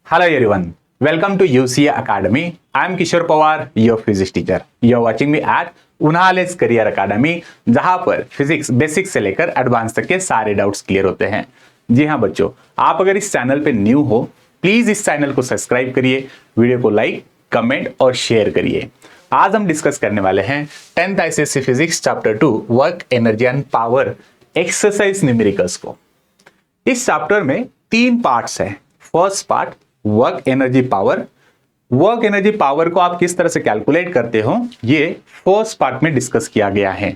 Hello everyone, welcome to UCA Academy. I am Kishore Pawar, your physics teacher. You are watching me at उन्हालेस career academy, जहां पर physics basic से लेकर advance तक के सारे डाउट्स क्लियर होते हैं। जी हां बच्चों, आप अगर इस चैनल पे न्यू हो प्लीज इस चैनल को सब्सक्राइब करिए, वीडियो को लाइक, कमेंट और शेयर करिए। आज हम डिस्कस करने वाले हैं 10th ICSE physics chapter 2 work energy and power exercise numericals को। इस चैप्टर में 3 पार्ट्स हैं। First part work energy power. Work energy power को आप किस तरह से कैलकुलेट करते हो ये फर्स्ट पार्ट में डिस्कस किया गया है।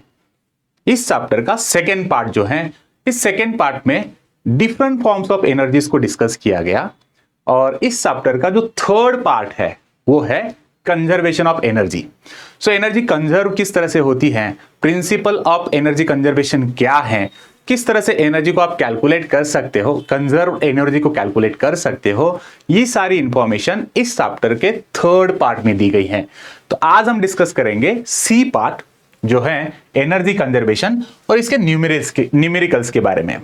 इस चैप्टर का सेकेंड पार्ट जो है, इस सेकेंड पार्ट में डिफरेंट फॉर्म्स ऑफ एनर्जीज को डिस्कस किया गया। और इस चैप्टर का जो थर्ड पार्ट है वो है conservation of energy. So energy conserve किस तरह से होती है, प्रिंसिपल ऑफ एनर्जी कंजर्वेशन क्या है, किस तरह से एनर्जी को आप कैलकुलेट कर सकते हो, कंजर्व एनर्जी को कैलकुलेट कर सकते हो, ये सारी इंफॉर्मेशन इस चैप्टर के थर्ड पार्ट में दी गई है। तो आज हम डिस्कस करेंगे सी पार्ट जो है एनर्जी कंजर्वेशन और इसके न्यूमेरिकल्स के बारे में।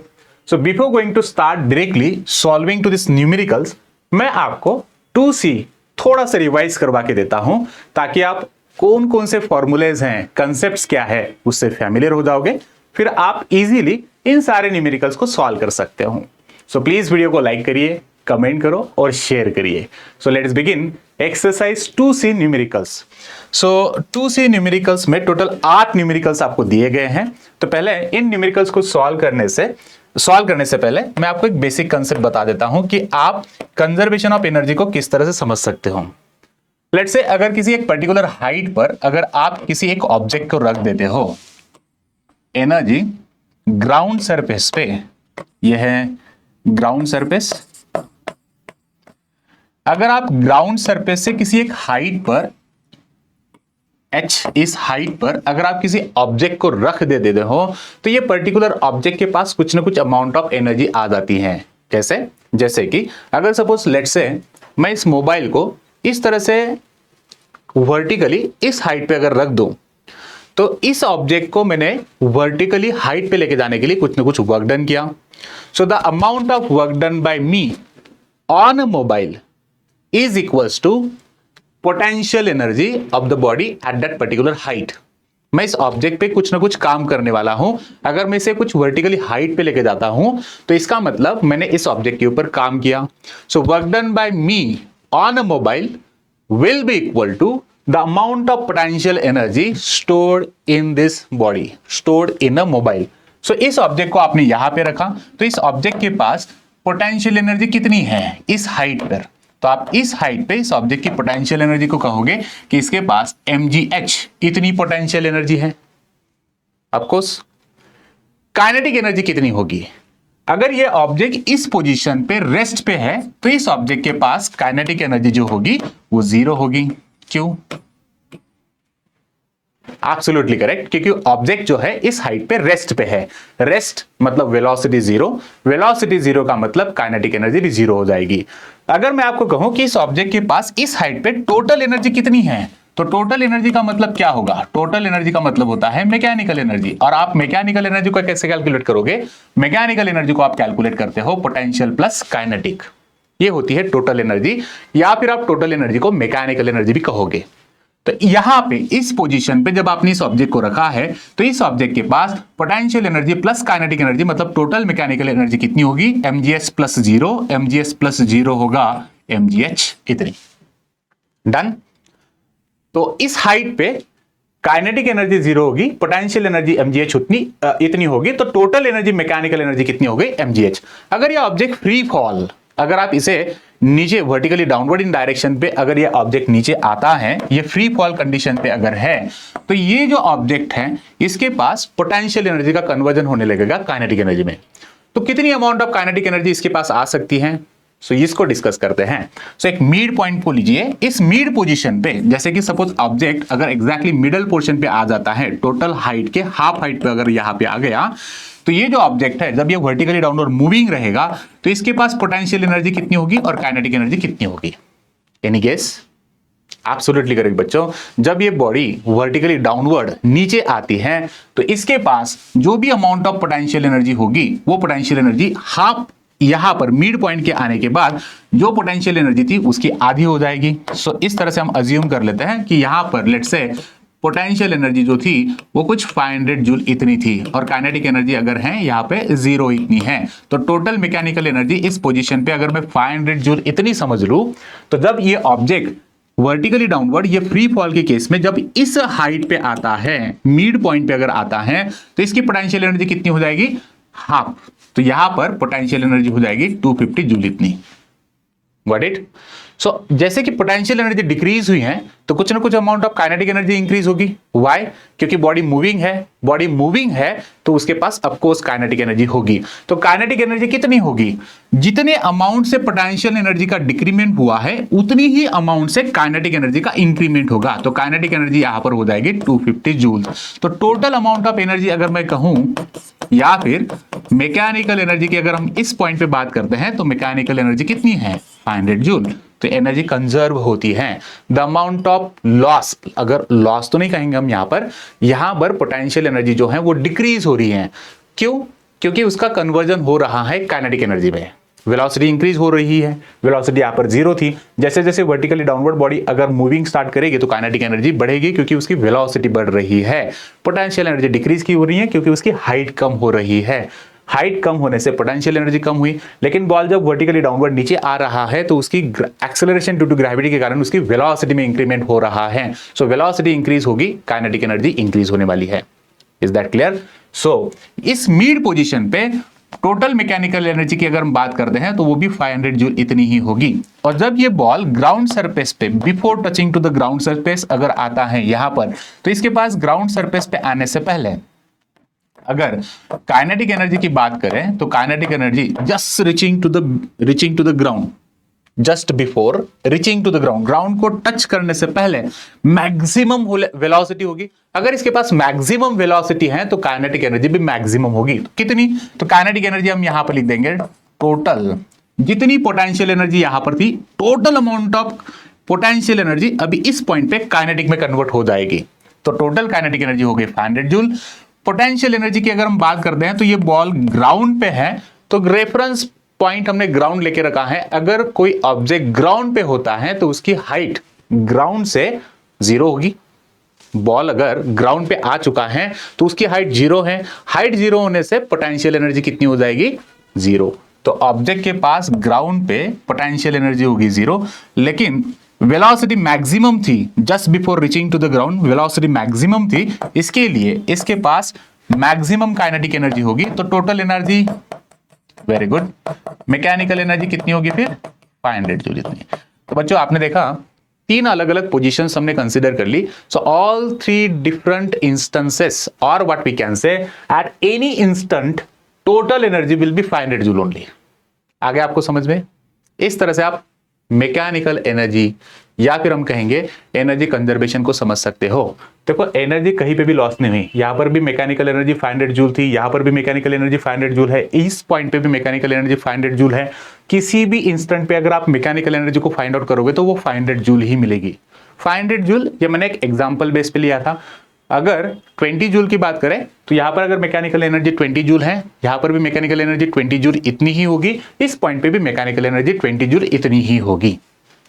So before going to start directly solving to this numericals, मैं आपको 2C थोड़ा सा रिवाइज करवा के देता हूं ताकि आप कौन कौन से फॉर्मूलेज हैं, कंसेप्ट्स क्या है उससे फैमिलियर हो जाओगे, फिर आप इजीली इन सारे न्यूमेरिकल्स को सॉल्व कर सकते हो। सो प्लीज वीडियो को लाइक करिए, कमेंट करो और शेयर करिए। So let's begin exercise 2C numericals. So 2C numericals में टोटल 8 न्यूमेरिकल्स आपको दिए गए हैं। तो पहले इन न्यूमेरिकल्स को सॉल्व करने से पहले मैं आपको एक बेसिक कंसेप्ट बता देता हूं कि आप कंजर्वेशन ऑफ एनर्जी को किस तरह से समझ सकते हो। लेट्स से अगर किसी एक पर्टिकुलर हाइट पर अगर आप किसी एक ऑब्जेक्ट को रख देते हो, एनर्जी ग्राउंड सरफेस पे, यह है ग्राउंड सरफेस। अगर आप ग्राउंड सरफेस से किसी एक हाइट पर h, इस हाइट पर अगर आप किसी ऑब्जेक्ट को रख देते हो तो ये पर्टिकुलर ऑब्जेक्ट के पास कुछ ना कुछ अमाउंट ऑफ एनर्जी आ जाती है। कैसे? जैसे कि अगर सपोज लेट्स से मैं इस मोबाइल को इस तरह से वर्टिकली इस हाइट पे अगर रख दूं तो इस ऑब्जेक्ट को मैंने वर्टिकली हाइट पे लेके जाने के लिए कुछ ना कुछ वर्क डन किया। So the amount of work done by me on a mobile is equals to potential energy of the body at that particular height. मैं इस ऑब्जेक्ट पे कुछ ना कुछ काम करने वाला हूं। अगर मैं इसे कुछ वर्टिकली हाइट पे लेके जाता हूं तो इसका मतलब मैंने इस ऑब्जेक्ट के ऊपर काम किया। So work done by me on a mobile will be equal to the amount of potential energy stored in this body, stored in a mobile. So इस ऑब्जेक्ट को आपने यहां पे रखा तो इस ऑब्जेक्ट के पास पोटेंशियल एनर्जी कितनी है इस हाइट पर, तो आप इस हाइट पे इस ऑब्जेक्ट की पोटेंशियल एनर्जी को कहोगे कि इसके पास mgh इतनी पोटेंशियल एनर्जी है। ऑफ कोर्स काइनेटिक एनर्जी कितनी होगी? अगर ये ऑब्जेक्ट इस पोजीशन पे रेस्ट पे है तो इस ऑब्जेक्ट के पास काइनेटिक एनर्जी जो होगी वो 0 होगी। क्यों? एब्सोल्युटली करेक्ट, क्योंकि ऑब्जेक्ट जो है इस हाइट पे रेस्ट पे है। रेस्ट मतलब वेलोसिटी 0, वेलोसिटी 0 का मतलब काइनेटिक एनर्जी भी 0 हो जाएगी। अगर मैं आपको कहूं कि इस ऑब्जेक्ट के पास इस हाइट पे टोटल एनर्जी कितनी है, तो टोटल एनर्जी का मतलब क्या होगा? टोटल एनर्जी का मतलब होता है मैकेनिकल एनर्जी। और आप मैकेनिकल एनर्जी को कैसे कैलकुलेट करोगे? मैकेनिकल एनर्जी को आप कैलकुलेट करते हो पोटेंशियल प्लस काइनेटिक, ये होती है टोटल एनर्जी, या फिर आप टोटल एनर्जी को मैकेनिकल एनर्जी भी कहोगे। तो यहां पे इस पोजीशन पे जब आपने इस ऑब्जेक्ट को रखा है तो इस ऑब्जेक्ट के पास potential energy plus kinetic energy मतलब टोटल मैकेनिकल एनर्जी कितनी होगी? mgs प्लस 0, mgs प्लस 0 होगा mgh इतनी। डन। तो इस हाइट पे काइनेटिक एनर्जी 0 होगी, पोटेंशियल एनर्जी mgh इतनी होगी, तो टोटल एनर्जी मैकेनिकल एनर्जी कितनी हो गई? mgh। अगर ये ऑब्जेक्ट फ्री फॉल, अगर आप इसे नीचे वर्टिकली डाउनवर्ड इन डायरेक्शन पे अगर ये ऑब्जेक्ट नीचे आता है, ये फ्री फॉल कंडीशन पे अगर है, तो ये जो ऑब्जेक्ट है इसके पास पोटेंशियल एनर्जी का कन्वर्जन होने लगेगा काइनेटिक एनर्जी में। तो कितनी अमाउंट ऑफ काइनेटिक एनर्जी इसके पास आ सकती है? सो इसको डिस्कस करते हैं। सो एक मिड पॉइंट को लीजिए। इस मिड पोजीशन पे जैसे कि सपोज ऑब्जेक्ट अगर एग्जैक्टली मिडल पोर्शन पे आ जाता है, टोटल हाइट के हाफ हाइट पे अगर यहां पे आ गया, तो ये जो ऑब्जेक्ट है जब ये वर्टिकली डाउनवर्ड मूविंग रहेगा तो इसके पास पोटेंशियल एनर्जी कितनी होगी और काइनेटिक एनर्जी कितनी होगी? Any guess? एब्सोल्युटली करेक्ट बच्चों। जब ये बॉडी वर्टिकली डाउनवर्ड नीचे आती है तो इसके पास जो भी अमाउंट ऑफ पोटेंशियल एनर्जी होगी वो पोटेंशियल एनर्जी हाफ यहां पर मिड पॉइंट के आने के बाद जो पोटेंशियल एनर्जी थी उसकी आधी हो जाएगी। सो इस तरह से हम अज्यूम कर लेते हैं कि यहां पर लेट्स से पोटेंशियल एनर्जी जो थी वो कुछ 500 जूल इतनी थी और काइनेटिक एनर्जी अगर है यहाँ पे 0 इतनी है। तो टोटल मैकेनिकल एनर्जी इस पोजीशन पे अगर मैं 500 जूल इतनी समझ लूं, तो जब ये ऑब्जेक्ट वर्टिकली डाउनवर्ड, ये फ्री फॉल के केस में जब इस हाइट पे आता है, मिड पॉइंट पे अगर आता है, तो इसकी पोटेंशियल एनर्जी कितनी हो जाएगी? हाफ। तो यहां पर पोटेंशियल एनर्जी हो जाएगी 250 जूल इतनी। Got it? सो जैसे कि पोटेंशियल एनर्जी डिक्रीज हुई है तो कुछ ना कुछ amount of kinetic energy increase होगी। व्हाई? क्योंकि बॉडी मूविंग है, बॉडी मूविंग है तो उसके पास ऑफकोर्स काइनेटिक एनर्जी होगी। तो काइनेटिक एनर्जी कितनी होगी? जितने अमाउंट से पोटेंशियल एनर्जी का डिक्रीमेंट हुआ है उतनी ही अमाउंट से काइनेटिक एनर्जी का इंक्रीमेंट होगा। तो काइनेटिक एनर्जी यहां पर हो जाएगी 250 जूल। तो टोटल अमाउंट ऑफ एनर्जी अगर मैं कहूं, या फिर मैकेनिकल एनर्जी की अगर हम इस पॉइंट पे बात करते हैं तो मैकेनिकल एनर्जी कितनी है? 500 जूल। तो एनर्जी कंजर्व होती है। द अमाउंट ऑफ लॉस, अगर लॉस तो नहीं कहेंगे हम यहां पर पोटेंशियल एनर्जी जो है वो डिक्रीज हो रही है। क्यों? क्योंकि उसका कन्वर्जन हो रहा है काइनेटिक एनर्जी में। वेलोसिटी इंक्रीज हो रही है, वेलोसिटी यहां पर 0 थी, जैसे जैसे वर्टिकली डाउनवर्ड बॉडी अगर मूविंग स्टार्ट करेगी तो काइनेटिक एनर्जी बढ़ेगी क्योंकि उसकी वेलोसिटी बढ़ रही है। पोटेंशियल एनर्जी डिक्रीज की हो रही है क्योंकि उसकी हाइट कम हो रही है। हाइट कम होने से पोटेंशियल एनर्जी कम हुई, लेकिन बॉल जब वर्टिकली डाउनवर्ड नीचे आ रहा है तो उसकी एक्सेलरेशन ड्यू टू ग्रेविटी के कारण उसकी वेलोसिटी में इंक्रीमेंट हो रहा है। सो वेलोसिटी इंक्रीज होगी, काइनेटिक एनर्जी इंक्रीज होने वाली है। Is that clear? सो इस मिड पोजीशन पे टोटल मैकेनिकल एनर्जी की अगर हम बात करते हैं तो वो भी 500 जूल इतनी ही होगी। और जब ये बॉल ग्राउंड सरफेस पे before touching to the ground surface अगर आता है यहां पर, तो इसके पास ग्राउंड सरफेस पे आने से पहले अगर काइनेटिक एनर्जी की बात करें तो kinetic energy just reaching to the ground, just before reaching to the ground, ground को टच करने से पहले मैक्सिमम वेलोसिटी होगी। अगर इसके पास मैक्सिमम वेलोसिटी है तो काइनेटिक एनर्जी भी मैक्सिमम होगी। तो कितनी? तो काइनेटिक एनर्जी हम यहां पर लिख देंगे टोटल, जितनी पोटेंशियल एनर्जी यहां पर थी, total amount of potential energy अभी इस पॉइंट पे काइनेटिक में कन्वर्ट हो जाएगी। तो टोटल काइनेटिक एनर्जी हो गई 500 जूल। पोटेंशियल एनर्जी की अगर हम बात करते हैं तो ये बॉल ग्राउंड पे है तो रेफरेंस पॉइंट हमने ग्राउंड लेके रखा है। अगर कोई ऑब्जेक्ट ग्राउंड पे होता है तो उसकी हाइट ग्राउंड से 0 होगी। बॉल अगर ग्राउंड पे आ चुका है तो उसकी हाइट 0 है। हाइट 0 होने से पोटेंशियल एनर्जी कितनी हो जाएगी? 0। तो ऑब्जेक्ट के पास ग्राउंड पे पोटेंशियल एनर्जी होगी 0, लेकिन वेलोसिटी मैक्सिमम थी just before reaching to the ground, velocity maximum थी, इसके लिए इसके पास मैक्सिमम काइनेटिक एनर्जी होगी। तो total energy, very good, mechanical energy कितनी होगी फिर? 500 जूल इतनी। तो बच्चों आपने देखा 3 अलग अलग पोजीशंस हमने कंसीडर कर ली। सो ऑल 3 डिफरेंट इंस्टेंसेस और what we can say at any instant total energy will be 500 joule only. आगे आपको समझ में? इस तरह से आप मैकेनिकल एनर्जी या फिर हम कहेंगे एनर्जी कंजर्वेशन को समझ सकते हो। देखो एनर्जी कहीं पे भी लॉस नहीं हुई। यहां पर भी मैकेनिकल एनर्जी 500 जूल थी, यहां पर भी मैकेनिकल एनर्जी 500 जूल है, इस पॉइंट पे भी मैकेनिकल एनर्जी 500 जूल है। किसी भी इंस्टेंट पे अगर आप मैकेनिकल एनर्जी को फाइंड आउट करोगे तो वो 500 जूल ही मिलेगी। 500 जूल ये मैंने एक एग्जाम्पल बेस पे लिया था। अगर 20 जूल की बात करें तो यहां पर अगर मैकेनिकल एनर्जी 20 जूल है, यहां पर भी मैकेनिकल एनर्जी 20 जूल इतनी ही होगी, इस पॉइंट पे भी मैकेनिकल एनर्जी 20 जूल इतनी ही होगी।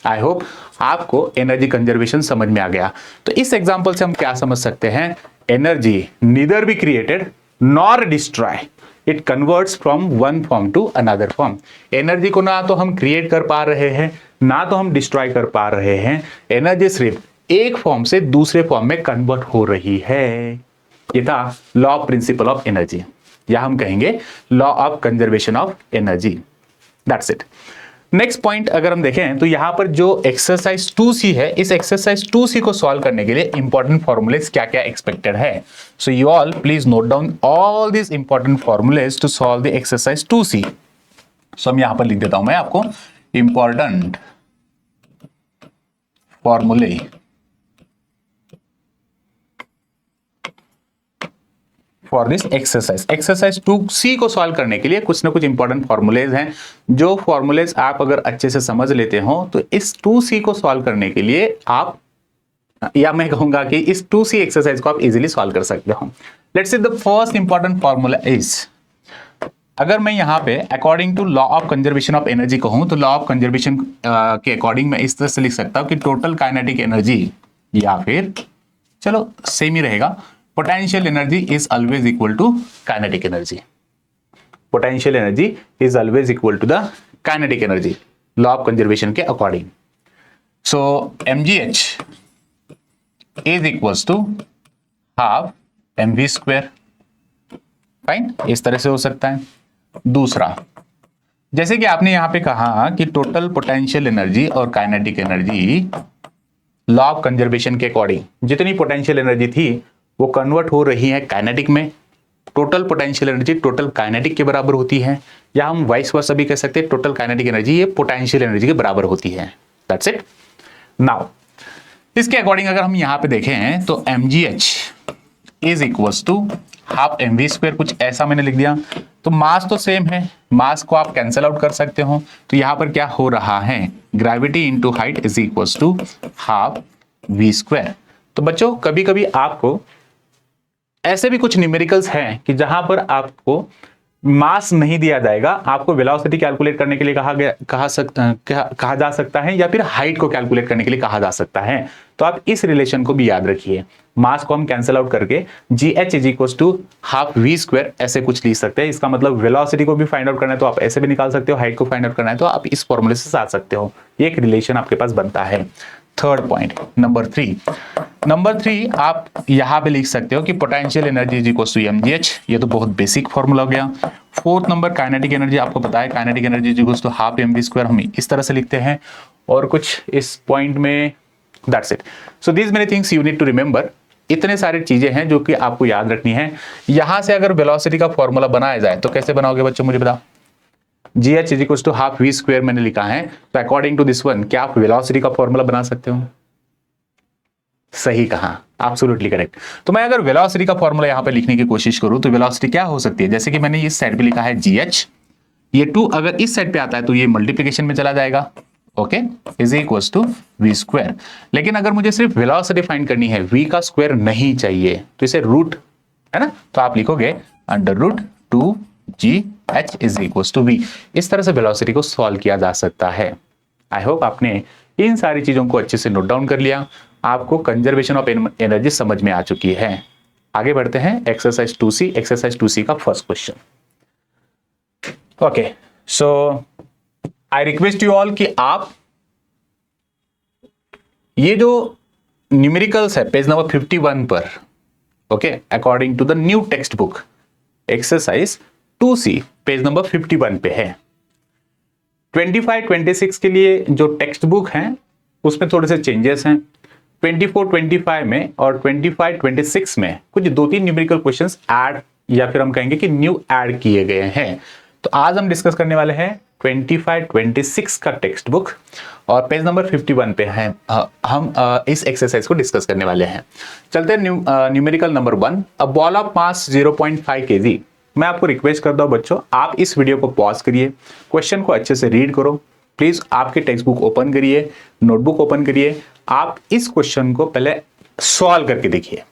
आई होप आपको एनर्जी कंजर्वेशन समझ में आ गया। तो इस एग्जांपल से हम क्या समझ सकते हैं? Energy neither be created nor destroy, it converts from one form to another form. Energy को ना तो हम क्रिएट कर पा रहे हैं ना तो हम डिस्ट्रॉय कर पा रहे हैं। एनर्जी सिर्फ एक फॉर्म से दूसरे फॉर्म में कन्वर्ट हो रही है। ये था law of principle of energy, या हम कहेंगे law of conservation of energy. That's it. Next point अगर हम देखें तो यहां पर जो एक्सरसाइज 2C है, इस एक्सरसाइज 2C को सॉल्व करने के लिए इंपॉर्टेंट फॉर्मूलेज क्या क्या एक्सपेक्टेड है। So you all please note down all this important formulas to solve the exercise 2C। So हम यहां पर लिख देता हूं मैं आपको इंपॉर्टेंट फॉर्मूले for this exercise. Exercise 2C को सॉल्व करने के लिए कुछ ना कुछ इंपॉर्टेंट फॉर्मूलेज हैं। जो फॉर्मूलेज आप अगर अच्छे से समझ लेते हो तो इस 2C को सॉल्व करने के लिए आप, या मैं कहूंगा कि इस 2C एक्सरसाइज को आप इजीली सॉल्व कर सकते हो। Let's see the first important formula is अगर मैं यहाँ पे according to law of conservation of energy कहूँ तो लॉ ऑफ कंजर्वेशन के अकॉर्डिंग मैं इस तरह से लिख सकता हूँ कि टोटल काइनेटिक एनर्जी, या फिर चलो सेम ही रहेगा, potential energy is always equal to kinetic energy. Potential energy is always equal to the kinetic energy law of conservation के according. So mgh is equals to half mv²। Fine, इस तरह से हो सकता है। दूसरा, जैसे कि आपने यहां पे कहा कि टोटल पोटेंशियल एनर्जी और kinetic energy law of conservation के अकॉर्डिंग जितनी पोटेंशियल एनर्जी थी वो कन्वर्ट हो रही है काइनेटिक में, total potential energy total kinetic के बराबर होती है, या हम वाइस वर्सा भी कह सकते हैं टोटल काइनेटिक एनर्जी ये पोटेंशियल एनर्जी के बराबर होती है। That's it. नाउ इसके अकॉर्डिंग अगर हम यहां पे देखें तो mgh is equals to half mv², कुछ ऐसा मैंने लिख दिया। तो मास तो सेम है, मास को आप कैंसिल आउट कर सकते हो। तो यहां पर क्या हो रहा है, gravity into height is equals to half v²। तो बच्चों कभी कभी आपको ऐसे भी कुछ न्यूमेरिकल्स हैं कि जहां पर आपको मास नहीं दिया जाएगा, आपको वेलोसिटी कैलकुलेट करने के लिए कहा जा सकता है, या फिर हाइट को कैलकुलेट करने के लिए कहा जा सकता है। तो आप इस रिलेशन को भी याद रखिए। मास को हम कैंसिल आउट करके gh is equal to half v² ऐसे कुछ लिख सकते हैं। इसका मतलब वेलोसिटी को भी फाइंड आउट करना है तो आप ऐसे भी निकाल सकते हो, हाइट को फाइंड आउट करना है तो आप इस फॉर्मूले से साध सकते हो। ये एक रिलेशन आपके पास बनता है। थर्ड पॉइंट, नंबर 3 आप यहां पे लिख सकते हो कि potential energy is equal to mgh। ये तो बहुत बेसिक फॉर्मूला हो गया। फोर्थ नंबर, काइनेटिक एनर्जी आपको पता है, kinetic energy is equal to half mv² हम इस तरह से लिखते हैं। और कुछ इस पॉइंट में, that's it. So these many things you need to remember. इतने सारी चीजें हैं जो कि आपको याद रखनी है। यहां से अगर वेलोसिटी का फॉर्मूला बनाया जाए तो कैसे बनाओगे बच्चों, मुझे बताओ। gh is equal to half v² मैंने लिखा है, तो अकॉर्डिंग टू दिस वन क्या आप वेलोसिटी का फॉर्मूला बना सकते हो? सही कहा, एब्सोल्युटली करेक्ट। तो मैं अगर वेलोसिटी का फॉर्मूला यहां पे लिखने की कोशिश करूं तो वेलोसिटी क्या हो सकती है, जैसे कि मैंने इस साइड पे लिखा है gh, ये 2 अगर इस साइड पे आता है तो ये मल्टीप्लिकेशन में चला जाएगा, okay, is equals to v²। लेकिन अगर मुझे सिर्फ वेलोसिटी फाइंड करनी है, v का स्क्वायर नहीं चाहिए, तो इसे रूट है ना, तो आप लिखोगे √2gh is equals to v। इस तरह से वेलोसिटी को सॉल्व किया जा सकता है। आई होप आपने इन सारी चीजों को अच्छे से नोट डाउन कर लिया, आपको कंजर्वेशन ऑफ एनर्जी समझ में आ चुकी है। आगे बढ़ते हैं एक्सरसाइज 2C का first question. Okay, so I request you all कि आप ये जो न्यूमेरिकल्स है पेज नंबर 51 पर, okay, according to the new text book exercise 2C page number 51 पे है। 25-26 के लिए जो टेक्स्ट बुक है उसमें थोड़े से चेंजेस हैं। 24-25 में और 25-26 में कुछ 2-3 न्यूमेरिकल क्वेश्चंस ऐड, या फिर हम कहेंगे कि न्यू ऐड किए गए हैं। तो आज हम डिस्कस करने वाले हैं 25-26 का टेक्स्ट बुक, और पेज नंबर 51 पे हैं हम इस एक्सरसाइज को डिस्कस करने वाले हैं। चलते हैं numerical number 1, a ball of mass 0.5 kg। मैं आपको रिक्वेस्ट करता हूं बच्चों, आप इस वीडियो को पॉज करिए, क्वेश्चन को अच्छे से रीड करो। प्लीज आपके टेक्स्ट बुक ओपन करिए, नोटबुक ओपन करिए, आप इस क्वेश्चन को पहले सॉल्व करके देखिए।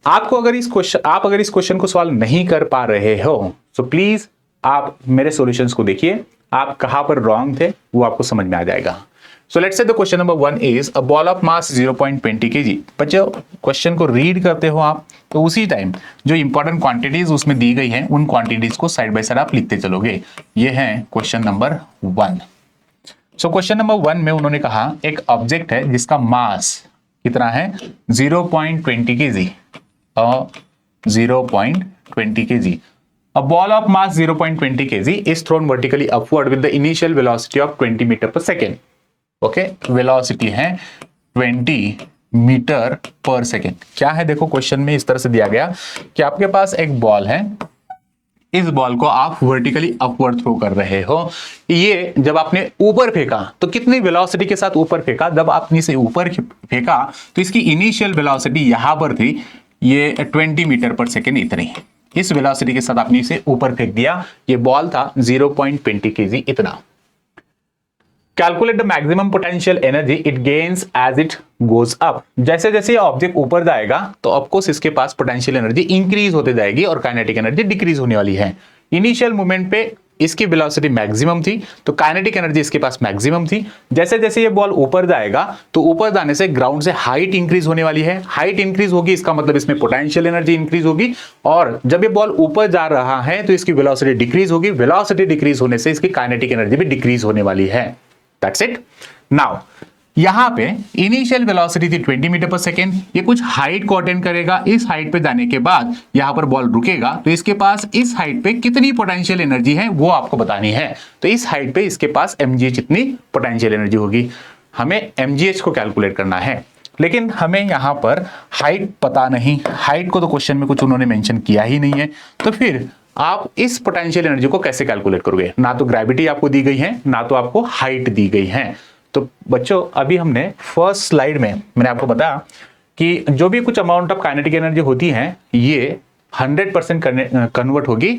आप अगर इस क्वेश्चन को सॉल्व नहीं कर पा रहे हो तो प्लीज आप मेरे सॉल्यूशंस को देखिए, आप कहां पर रॉन्ग थे वो आपको समझ में आ जाएगा। So let's say the question number 1 is a ball of mass 0.20 kg। बच्चों क्वेश्चन को रीड करते हो आप तो उसी टाइम जो इंपॉर्टेंट क्वांटिटीज उसमें दी गई हैं उन क्वांटिटीज को साइड बाय साइड आप लिखते चलोगे। ये है question number 1। So question number 1 में उन्होंने कहा एक ऑब्जेक्ट है जिसका मास कितना है 0.20 kg, 0.20 kg। A ball of mass 0.20 kg is thrown vertically upward with the initial velocity of 20 metre per second. Okay, velocity है 20 मीटर पर सेकेंड। क्या है देखो, क्वेश्चन में इस तरह से दिया गया कि आपके पास एक बॉल है, इस बॉल को आप वर्टिकली अपवर्ड थ्रो कर रहे हो। ये जब आपने ऊपर फेंका तो कितनी वेलोसिटी के साथ ऊपर फेंका, जब आपने इसे ऊपर फेंका तो इसकी इनिशियल वेलोसिटी यहां पर थी, ये 20 मीटर पर सेकेंड इतनी। इस वेलोसिटी के साथ आपने इसे ऊपर फेंक दिया, ये बॉल था 0.20 kg इतना। Calculate the maximum potential energy it gains as it goes up. जैसे जैसे ये ऑब्जेक्ट ऊपर जाएगा तो ऑफकोर्स इसके पास पोटेंशियल एनर्जी इंक्रीज होते जाएगी और काइनेटिक एनर्जी डिक्रीज होने वाली है। इनिशियल मूवमेंट पे इसकी वेलोसिटी मैक्सिमम थी, तो काइनेटिक एनर्जी इसके पास मैक्सिमम थी। जैसे जैसे ये बॉल ऊपर जाएगा तो ऊपर जाने से ग्राउंड से हाइट इंक्रीज होने वाली है। हाइट इंक्रीज होगी, इसका मतलब इसमें पोटेंशियल एनर्जी इंक्रीज होगी, और जब ये बॉल ऊपर जा रहा है तो इसकी वेलोसिटी डिक्रीज होगी। वेलोसिटी डिक्रीज होने से इसकी काइनेटिक एनर्जी भी डिक्रीज होने वाली है। That's it. नाउ यहां पे इनिशियल वेलोसिटी थी 20 मीटर पर सेकेंड। ये कुछ हाइट को अटेंड करेगा, इस हाइट पे जाने के बाद यहां पर बॉल रुकेगा, तो इसके पास इस हाइट पे कितनी पोटेंशियल एनर्जी है वो आपको बतानी है। तो इस हाइट पे इसके पास mgh इतनी पोटेंशियल एनर्जी होगी। हमें mgh को कैलकुलेट करना है, लेकिन हमें यहां पर हाइट पता नहीं। हाइट को तो क्वेश्चन में कुछ उन्होंने मेंशन किया ही नहीं है, तो फिर आप इस पोटेंशियल एनर्जी को कैसे कैलकुलेट करोगे? ना तो ग्रेविटी आपको दी गई है, ना तो आपको हाइट दी गई है। तो बच्चों अभी हमने फर्स्ट स्लाइड में मैंने आपको बताया कि जो भी कुछ अमाउंट ऑफ काइनेटिक एनर्जी होती है ये 100% कन्वर्ट होगी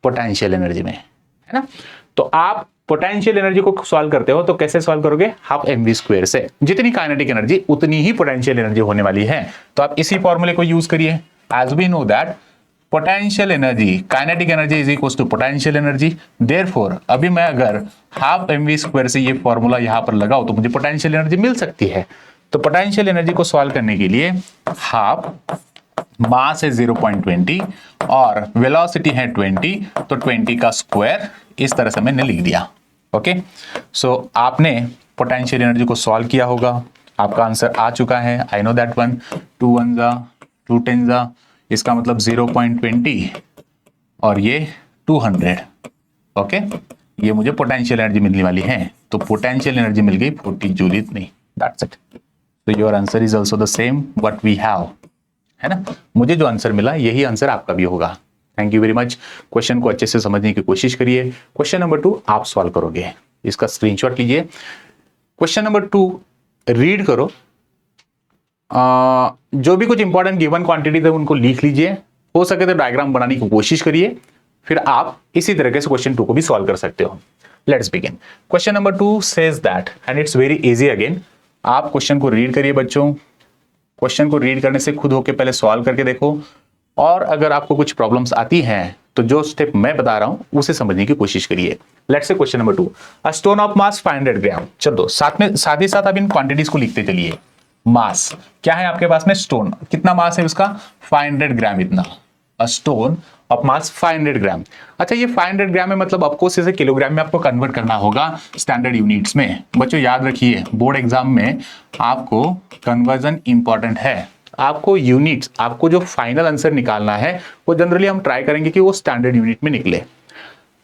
पोटेंशियल एनर्जी में, है ना। तो आप पोटेंशियल एनर्जी को सॉल्व करते हो तो कैसे सॉल्व करोगे? हाफ mv स्क्वायर से। जितनी काइनेटिक एनर्जी उतनी ही पोटेंशियल एनर्जी होने वाली है। तो आप इसी फॉर्मूले को यूज करिए। As we know that potential energy, kinetic energy is equal to potential energy. Therefore अभी मैं अगर हाफ mv स्क्वायर से ये फॉर्मूला यहां पर लगाऊं तो मुझे पोटेंशियल एनर्जी मिल सकती है। तो पोटेंशियल एनर्जी को सॉल्व करने के लिए हाफ मास है 0.20 और वेलोसिटी है 20, तो 20 का स्क्वायर इस तरह से मैंने लिख दिया। ओके, सो आपने पोटेंशियल एनर्जी को सॉल्व किया होगा, आपका आंसर आ चुका है। I know that one. 2 1 जा 2 10 जा, इसका मतलब 0.20 और ये 200। ओके, ये मुझे पोटेंशियल एनर्जी मिलने वाली है। तो पोटेंशियल एनर्जी मिल गई 40 जूल इतनी। That's it. तो your answer is also the same what we have, है ना। मुझे जो आंसर मिला यही आंसर आपका भी होगा। Thank you very much. Question को अच्छे से समझने की कोशिश करिए। क्वेश्चन नंबर 2 आप सॉल्व करोगे, इसका स्क्रीनशॉट लीजिए। क्वेश्चन नंबर 2 रीड करो। जो भी कुछ इंपॉर्टेंट गिवन क्वांटिटी थे उनको लिख लीजिए। हो सके तो डायग्राम बनाने की कोशिश करिए, फिर आप इसी तरीके से क्वेश्चन 2 को भी सॉल्व कर सकते हो। Let's begin. Question number 2 says that, and it's very easy again. आप क्वेश्चन को रीड करिए बच्चों। क्वेश्चन को रीड करने से खुद होके पहले सॉल्व करके देखो, और अगर आपको कुछ प्रॉब्लम्स आती हैं तो जो स्टेप मैं बता रहा हूं उसे समझने की कोशिश करिए। Let's say question number 2, a stone of mass 500 ग्राम। चलो साथ ही साथ आप इन क्वांटिटीज को लिखते चलिए। मास क्या है आपके पास में? स्टोन। कितना मास है उसका? 500 ग्राम इतना। अ स्टोन ऑफ मास 500 ग्राम। अच्छा, ये 500 ग्राम है, मतलब आपको इसे किलोग्राम में आपको कन्वर्ट करना होगा स्टैंडर्ड यूनिट्स में। बच्चों याद रखिए, बोर्ड एग्जाम में आपको कन्वर्जन इंपॉर्टेंट है। आपको यूनिट्स, आपको जो फाइनल आंसर निकालना है वो जनरली हम ट्राई करेंगे कि वो स्टैंडर्ड यूनिट में निकले।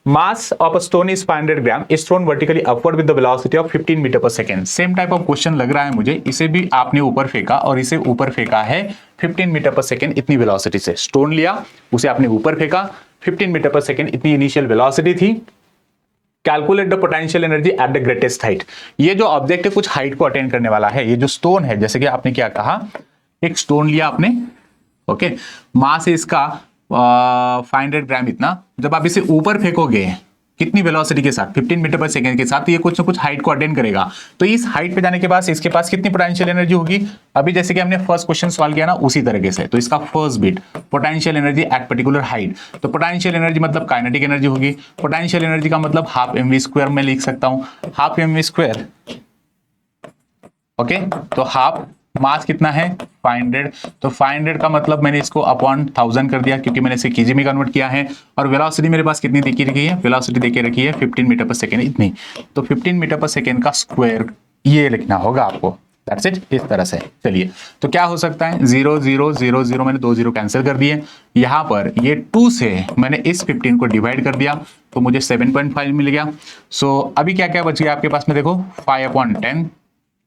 Mass of a stone is 500 gram, is thrown vertically upward with the velocity of 15 metre per second. Same type of question लग रहा है मुझे। इसे भी आपने ऊपर फेंका और इसे ऊपर फेंका है 15 मीटर पर सेकेंड इतनी वेलोसिटी से। स्टोन लिया, उसे आपने ऊपर फेंका, 15 मीटर पर सेकेंड इतनी इनिशियल वेलोसिटी थी। Calculate the potential energy at the greatest height. ये जो ऑब्जेक्ट है कुछ हाइट को अटेंड करने वाला है। ये जो स्टोन है, जैसे कि आपने क्या कहा, एक स्टोन लिया आपने, ओके, मास है इसका 500 ग्राम इतना। जब आप इसे ऊपर फेंकोगे कितनी वेलोसिटी के साथ? 15 मीटर पर सेकेंड के साथ, तो ये कुछ ना कुछ हाइट को अटेंड करेगा। तो इस हाइट पे जाने के बाद इसके पास कितनी पोटेंशियल एनर्जी होगी? अभी जैसे कि हमने फर्स्ट क्वेश्चन सॉल्व किया ना, उसी तरीके से। तो इसका first bit potential energy at particular height. तो पोटेंशियल एनर्जी मतलब काइनेटिक एनर्जी होगी। पोटेंशियल एनर्जी का मतलब हाफ mv स्क्वायर में लिख सकता हूं, हाफ mv स्क्वायर। ओके, तो हाफ मास कितना है? 500। तो 500 का मतलब मैंने इसको अपॉन 1000 कर दिया, क्योंकि मैंने इसे केजी में कन्वर्ट किया है। और वेलोसिटी मेरे पास कितनी देखी रखी है? वेलोसिटी देखी रखी है 15 मीटर पर सेकेंड इतनी। तो 15 मीटर पर सेकेंड का स्क्वायर ये लिखना होगा आपको। दैट्स इट, इस तरह से। चलिए, तो क्या हो सकता है? 0 0 0 0, मैंने 2 0 कैंसिल कर दिए। यहां पर ये 2 से मैंने इस 15 को डिवाइड कर दिया, तो मुझे 7.5 मिल गया। सो अभी क्या क्या बच गया आपके पास में? देखो 5/10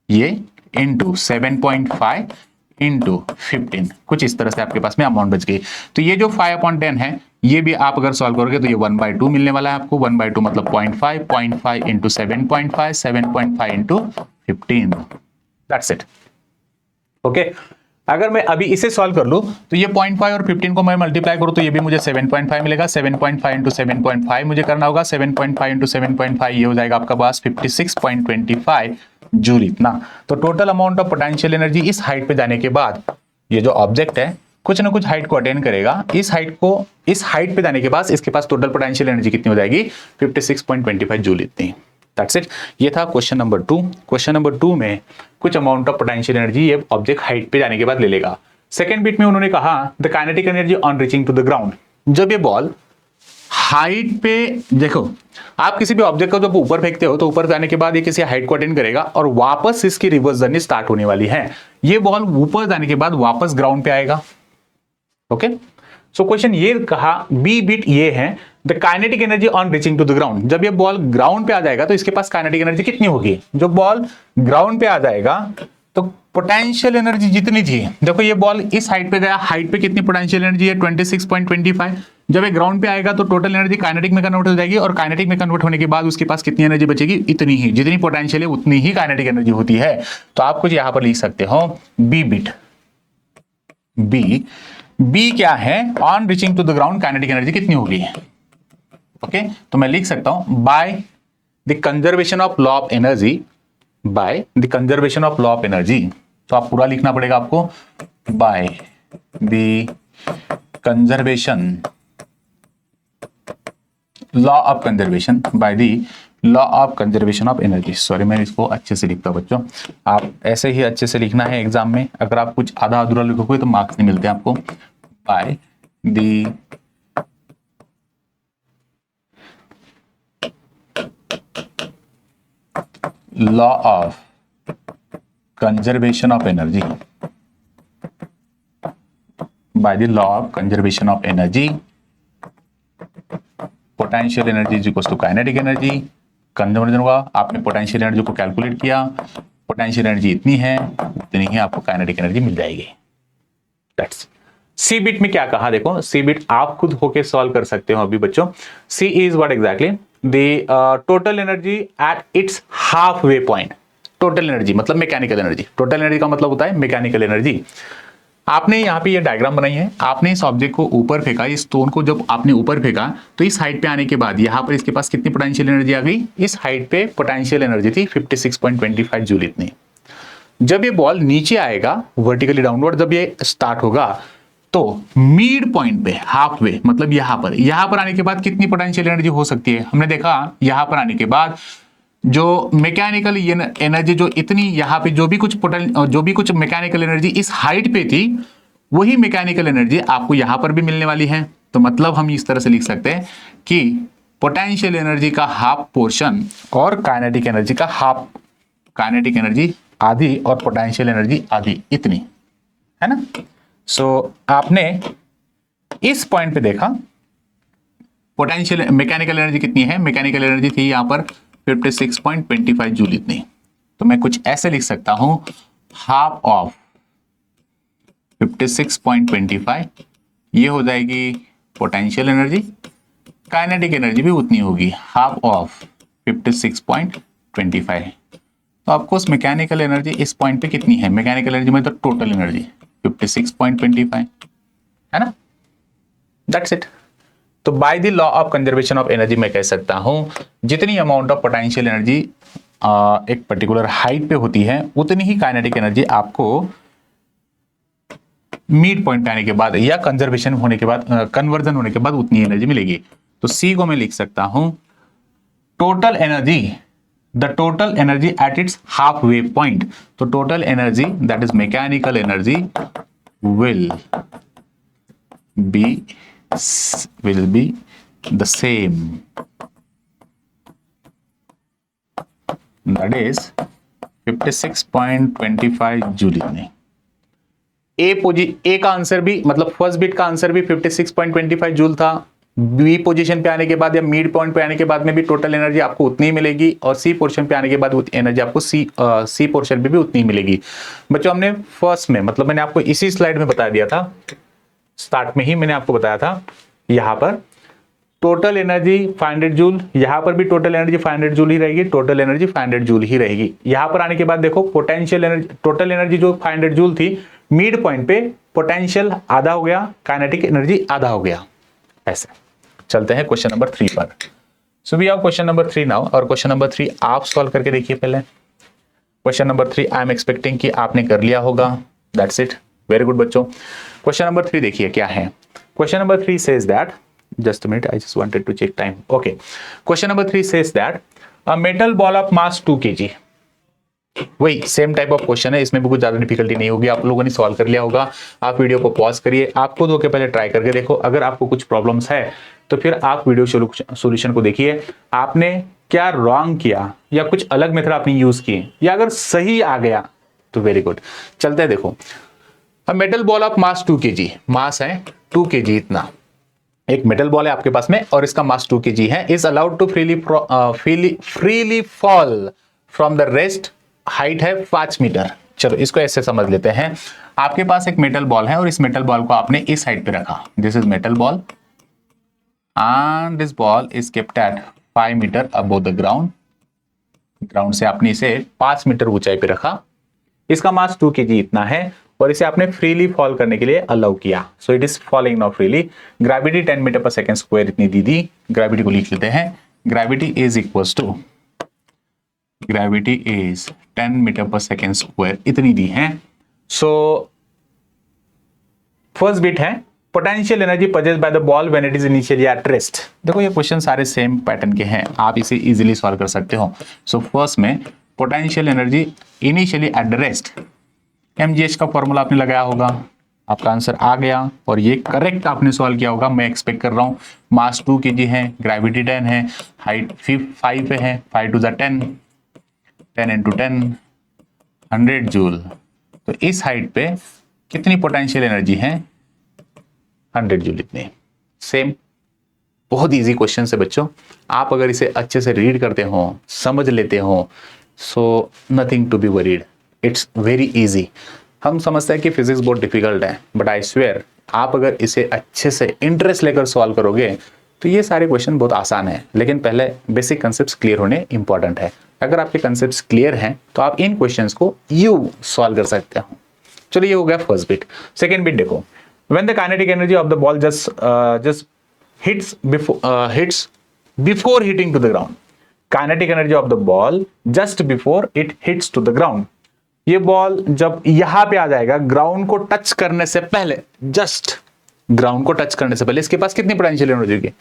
ये इंटू 7.5 इंटू 15, कुछ इस तरह से आपके पास में अमाउंट बच गई। तो ये जो 5/10 है, ये भी आप अगर सॉल्व करोगे तो ये 1/2 मिलने वाला है आपको। 1/2 मतलब 0.5 into 7.5, 7.5 into 15। That's it. Okay, अगर मैं अभी इसे सॉल्व कर लूं तो ये 0.5 और 15 को मैं मल्टीप्लाई करूं तो ये भी मुझे 7.5 मिलेगा। 7.5 इंटू 7.5 मुझे करना होगा। 7.5 इंटू 7.5 ये हो जाएगा आपका पास 56.25 जूल इतना। तो total amount of potential energy इस हाइट पे जाने के बाद, ये जो ऑब्जेक्ट है कुछ ना कुछ हाइट को अटेन करेगा, इस हाइट पे जाने के बाद इसके पास टोटल पोटेंशियल एनर्जी कितनी हो जाएगी 56.25 जूल इतनी। That's it. ये था क्वेश्चन नंबर 2। क्वेश्चन नंबर 2 में कुछ अमाउंट ऑफ पोटेंशियल एनर्जी ये ऑब्जेक्ट हाइट पे जाने के बाद ले लेगा। सेकेंड बिट में उन्होंने कहा the kinetic energy on reaching to the ground. जब ये बॉल हाइट पे, देखो आप किसी भी ऑब्जेक्ट को जब ऊपर फेंकते हो तो ऊपर जाने के बाद ये किसी हाइट को अटेन करेगा और वापस इसकी रिवर्स जर्नी स्टार्ट होने वाली है। ये बॉल ऊपर जाने के बाद वापस ग्राउंड पे आएगा। ओके, सो क्वेश्चन ये कहा, बी बिट ये है the kinetic energy on reaching to the ground. जब ये बॉल ग्राउंड पे आ जाएगा तो इसके पास काइनेटिक एनर्जी कितनी होगी। जो बॉल ग्राउंड पे आ जाएगा तो पोटेंशियल एनर्जी जितनी थी, देखो ये बॉल इस हाइट पे गया, हाइट पे कितनी पोटेंशियल एनर्जी है 26.25। जब ये ग्राउंड पे आएगा तो टोटल एनर्जी काइनेटिक में कन्वर्ट हो जाएगी और काइनेटिक में कन्वर्ट होने के बाद उसके पास कितनी एनर्जी बचेगी, इतनी ही, जितनी पोटेंशियल है उतनी ही काइनेटिक एनर्जी होती है। तो आप कुछ यहां पर लिख सकते हो बी बिट। बी क्या है, on reaching to the ground kinetic energy कितनी होगी। ओके, तो मैं लिख सकता हूं by the conservation of law of energy, by the conservation of law of energy. तो आप पूरा लिखना पड़ेगा आपको, by the conservation law of conservation, by the law of conservation of energy. Sorry, मैं इसको अच्छे से लिखता हूं बच्चों, आप ऐसे ही अच्छे से लिखना है एग्जाम में। अगर आप कुछ आधा अधूरा लिखोगे तो मार्क्स नहीं मिलते आपको। By the law of conservation of energy, by the law of conservation of energy, potential energy is equal to kinetic energy. Conservation हुआ, आपने पोटेंशियल एनर्जी को कैलकुलेट किया, पोटेंशियल एनर्जी इतनी है, उतनी ही आपको काइनेटिक एनर्जी मिल जाएगी। दैट्स सी बिट में क्या कहा, देखो सी बिट आप खुद होके सॉल्व कर सकते हो अभी बच्चों। C is what exactly the total energy at its half way point. Total energy मतलब मैकेनिकल एनर्जी, टोटल एनर्जी का मतलब होता है मैकेनिकल एनर्जी। आपने यहाँ पे ये डायग्राम बनाई है, आपने इस ऑब्जेक्ट को ऊपर फेंका, इस स्टोन को जब आपने ऊपर फेंका तो इस हाइट पे आने के बाद यहाँ पर इसके पास कितनी पोटेंशियल एनर्जी आ गई, इस हाइट पे पोटेंशियल एनर्जी थी 56.25 जूल इतनी। जब ये बॉल नीचे आएगा वर्टिकली डाउनवर्ड, जब ये स्टार्ट होगा तो मिड पॉइंट पे हाफ वे मतलब यहाँ पर आने के बाद कितनी पोटेंशियल एनर्जी हो सकती है। हमने देखा यहाँ पर आने के बाद जो मैकेनिकल एनर्जी जो इतनी यहाँ पे जो भी कुछ मैकेनिकल एनर्जी इस हाइट पे थी, वही मैकेनिकल एनर्जी आपको यहाँ पर भी मिलने वाली है। तो मतलब हम इस तरह से लिख सकते हैं कि पोटेंशियल एनर्जी का हाफ पोर्शन और काइनेटिक एनर्जी का हाफ, काइनेटिक एनर्जी आधी और पोटेंशियल एनर्जी आधी, इतनी है ना। सो आपने इस पॉइंट पे देखा पोटेंशियल मैकेनिकल एनर्जी कितनी है, मैकेनिकल एनर्जी थी यहाँ पर 56.25 जूल इतनी। तो मैं कुछ ऐसे लिख सकता हूं, हाफ ऑफ 56.25 ये हो जाएगी पोटेंशियल एनर्जी, काइनेटिक एनर्जी भी उतनी होगी, हाफ ऑफ 56.25। तो आपको मैकेनिकल एनर्जी इस पॉइंट पे कितनी है, मैकेनिकल एनर्जी में तो टोटल एनर्जी 56.25 है ना। That's it. तो by the law of conservation of energy मैं कह सकता हूं जितनी अमाउंट ऑफ पोटेंशियल एनर्जी एक पर्टिकुलर हाइट पे होती है, उतनी ही काइनेटिक एनर्जी आपको मिड पॉइंट पे आने के बाद या कंजर्वेशन होने के बाद, कन्वर्जन होने के बाद उतनी एनर्जी मिलेगी। तो सी को मैं लिख सकता हूं total energy, the total energy at its half way point. तो total energy that is mechanical energy will be the same, that is 56.25 joule इतनी। ए का आंसर भी मतलब फर्स्ट बिट का आंसर भी 56.25 जूल था। बी पोजीशन पे आने के बाद या मिड पॉइंट पे आने के बाद में भी टोटल एनर्जी आपको उतनी ही मिलेगी और सी पोर्शन पे आने के बाद एनर्जी आपको सी पोर्शन पे भी उतनी ही मिलेगी। बच्चों हमने फर्स्ट में मतलब मैंने आपको इसी स्लाइड में बता दिया था, स्टार्ट में ही मैंने आपको बताया था, यहाँ पर टोटल एनर्जी 500 जूल, यहाँ पर भी टोटल एनर्जी 500 जूल ही रहेगी, टोटल एनर्जी 500 जूल ही रहेगी। यहाँ पर आने के बाद देखो पोटेंशियल एनर्जी, टोटल एनर्जी जो 500 जूल थी, मिड पॉइंट पे पोटेंशियल आधा हो गया, काइनेटिक एनर्जी आधा हो गया। ऐसे चलते हैं क्वेश्चन नंबर 3 पर। So we have question number 3 now, और क्वेश्चन नंबर 3 आप सॉल्व करके देखिए पहले। Question number 3 I am expecting कि आपने कर लिया होगा। That's it. वेरी गुड बच्चों। क्वेश्चन नंबर 3 देखिए क्या है। Question number 3 says that, just a minute, I just wanted to check time. Okay, question number 3 says that a metal ball of mass 2 kg, वही सेम टाइप ऑफ क्वेश्चन है, इसमें भी कुछ ज्यादा डिफिकल्टी नहीं होगी, आप लोगों ने सॉल्व कर लिया होगा। आप वीडियो को पॉज करिए, आप खुद होकर पहले ट्राई करके देखो। अगर आपको कुछ प्रॉब्लम्स है तो फिर आप वीडियो सॉल्यूशन को देखिए, आपने क्या रॉन्ग किया या कुछ अलग मेथड आपने यूज किए, या अगर सही आ गया तो वेरी गुड। चलते हैं, देखो metal ball of mass 2 kg, मास है 2 kg, इतना एक मेटल बॉल है आपके पास में और इसका मास 2 kg है, is allowed to freely fall from the rest, height है 5 मीटर। चलो इसको ऐसे समझ लेते हैं, आपके पास एक मेटल बॉल है और इस मेटल बॉल को आपने इस हाइट पे रखा, this is metal ball and this ball is kept at 5 metre above the ground, ground से आपने इसे 5 मीटर ऊंचाई पे रखा, इसका मास 2 kg इतना है और इसे आपने फ्रीली फॉल करने के लिए अलाउ किया, so it is falling now freely. Gravity 10 metre per second square इतनी दी दी, ग्रेविटी को लिख लेते हैं, gravity is equals to, gravity is 10 metre per second square इतनी दी है। सो फर्स्ट बिट है potential energy possessed by the ball when it is initially at rest. देखो ये क्वेश्चन सारे सेम पैटर्न के हैं, आप इसे इजीली सॉल्व कर सकते हो। सो फर्स्ट में potential energy initially at the rest, mgh का फॉर्मूला आपने लगाया होगा, आपका आंसर आ गया और ये करेक्ट आपने सॉल्व किया होगा, मैं एक्सपेक्ट कर रहा हूं। मास 2 kg है, ग्रेविटी 10 है, हाइट 5 पे है, 5 टू द 10, 10 इंटू 10 100 जूल। तो इस हाइट पे कितनी पोटेंशियल एनर्जी है, 100 जूल इतनी। सेम, बहुत इजी क्वेश्चन है बच्चों, आप अगर इसे अच्छे से रीड करते हो, समझ लेते हो, so nothing to be worried, it's very easy. हम समझते हैं कि फिजिक्स बहुत डिफिकल्ट है, बट आई स्वेयर आप अगर इसे अच्छे से इंटरेस्ट लेकर सॉल्व करोगे तो ये सारे क्वेश्चन बहुत आसान है, लेकिन पहले बेसिक कंसेप्ट क्लियर होने इंपॉर्टेंट है। अगर आपके कंसेप्ट क्लियर हैं तो आप इन क्वेश्चंस को यू सॉल्व कर सकते हो। चलिए ये हो गया फर्स्ट बिट। सेकेंड बिट देखो, when the kinetic energy of the ball just hits before hitting to the ground, kinetic energy of the ball just before it hits to the ground, ये ball जब यहां पे आ जाएगा ground को touch करने से पहले, जस्ट ग्राउंड को टच करने से पहले इसके पास कितनी पोटेंशियल एनर्जी होगी।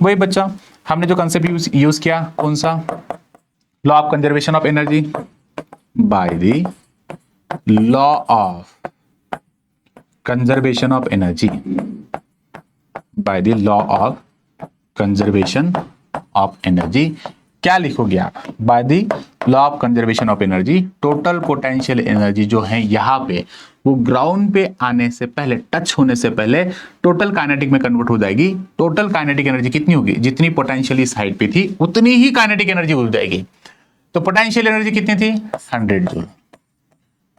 वही बच्चा हमने जो कंसेप्ट यूज किया, कौन सा, law of conservation of energy, by the law of conservation of energy, by the law of conservation of energy. क्या लिखोगे आप, bye the law of conservation of energy, total potential energy जो है यहाँ पे वो ग्राउंड पे आने से पहले, टच होने से पहले टोटल काइनेटिक में कन्वर्ट हो जाएगी। टोटल काइनेटिक एनर्जी कितनी होगी, जितनी पोटेंशियल इस साइड पे थी उतनी ही काइनेटिक एनर्जी हो जाएगी। तो पोटेंशियल एनर्जी कितनी थी, 100 जूल,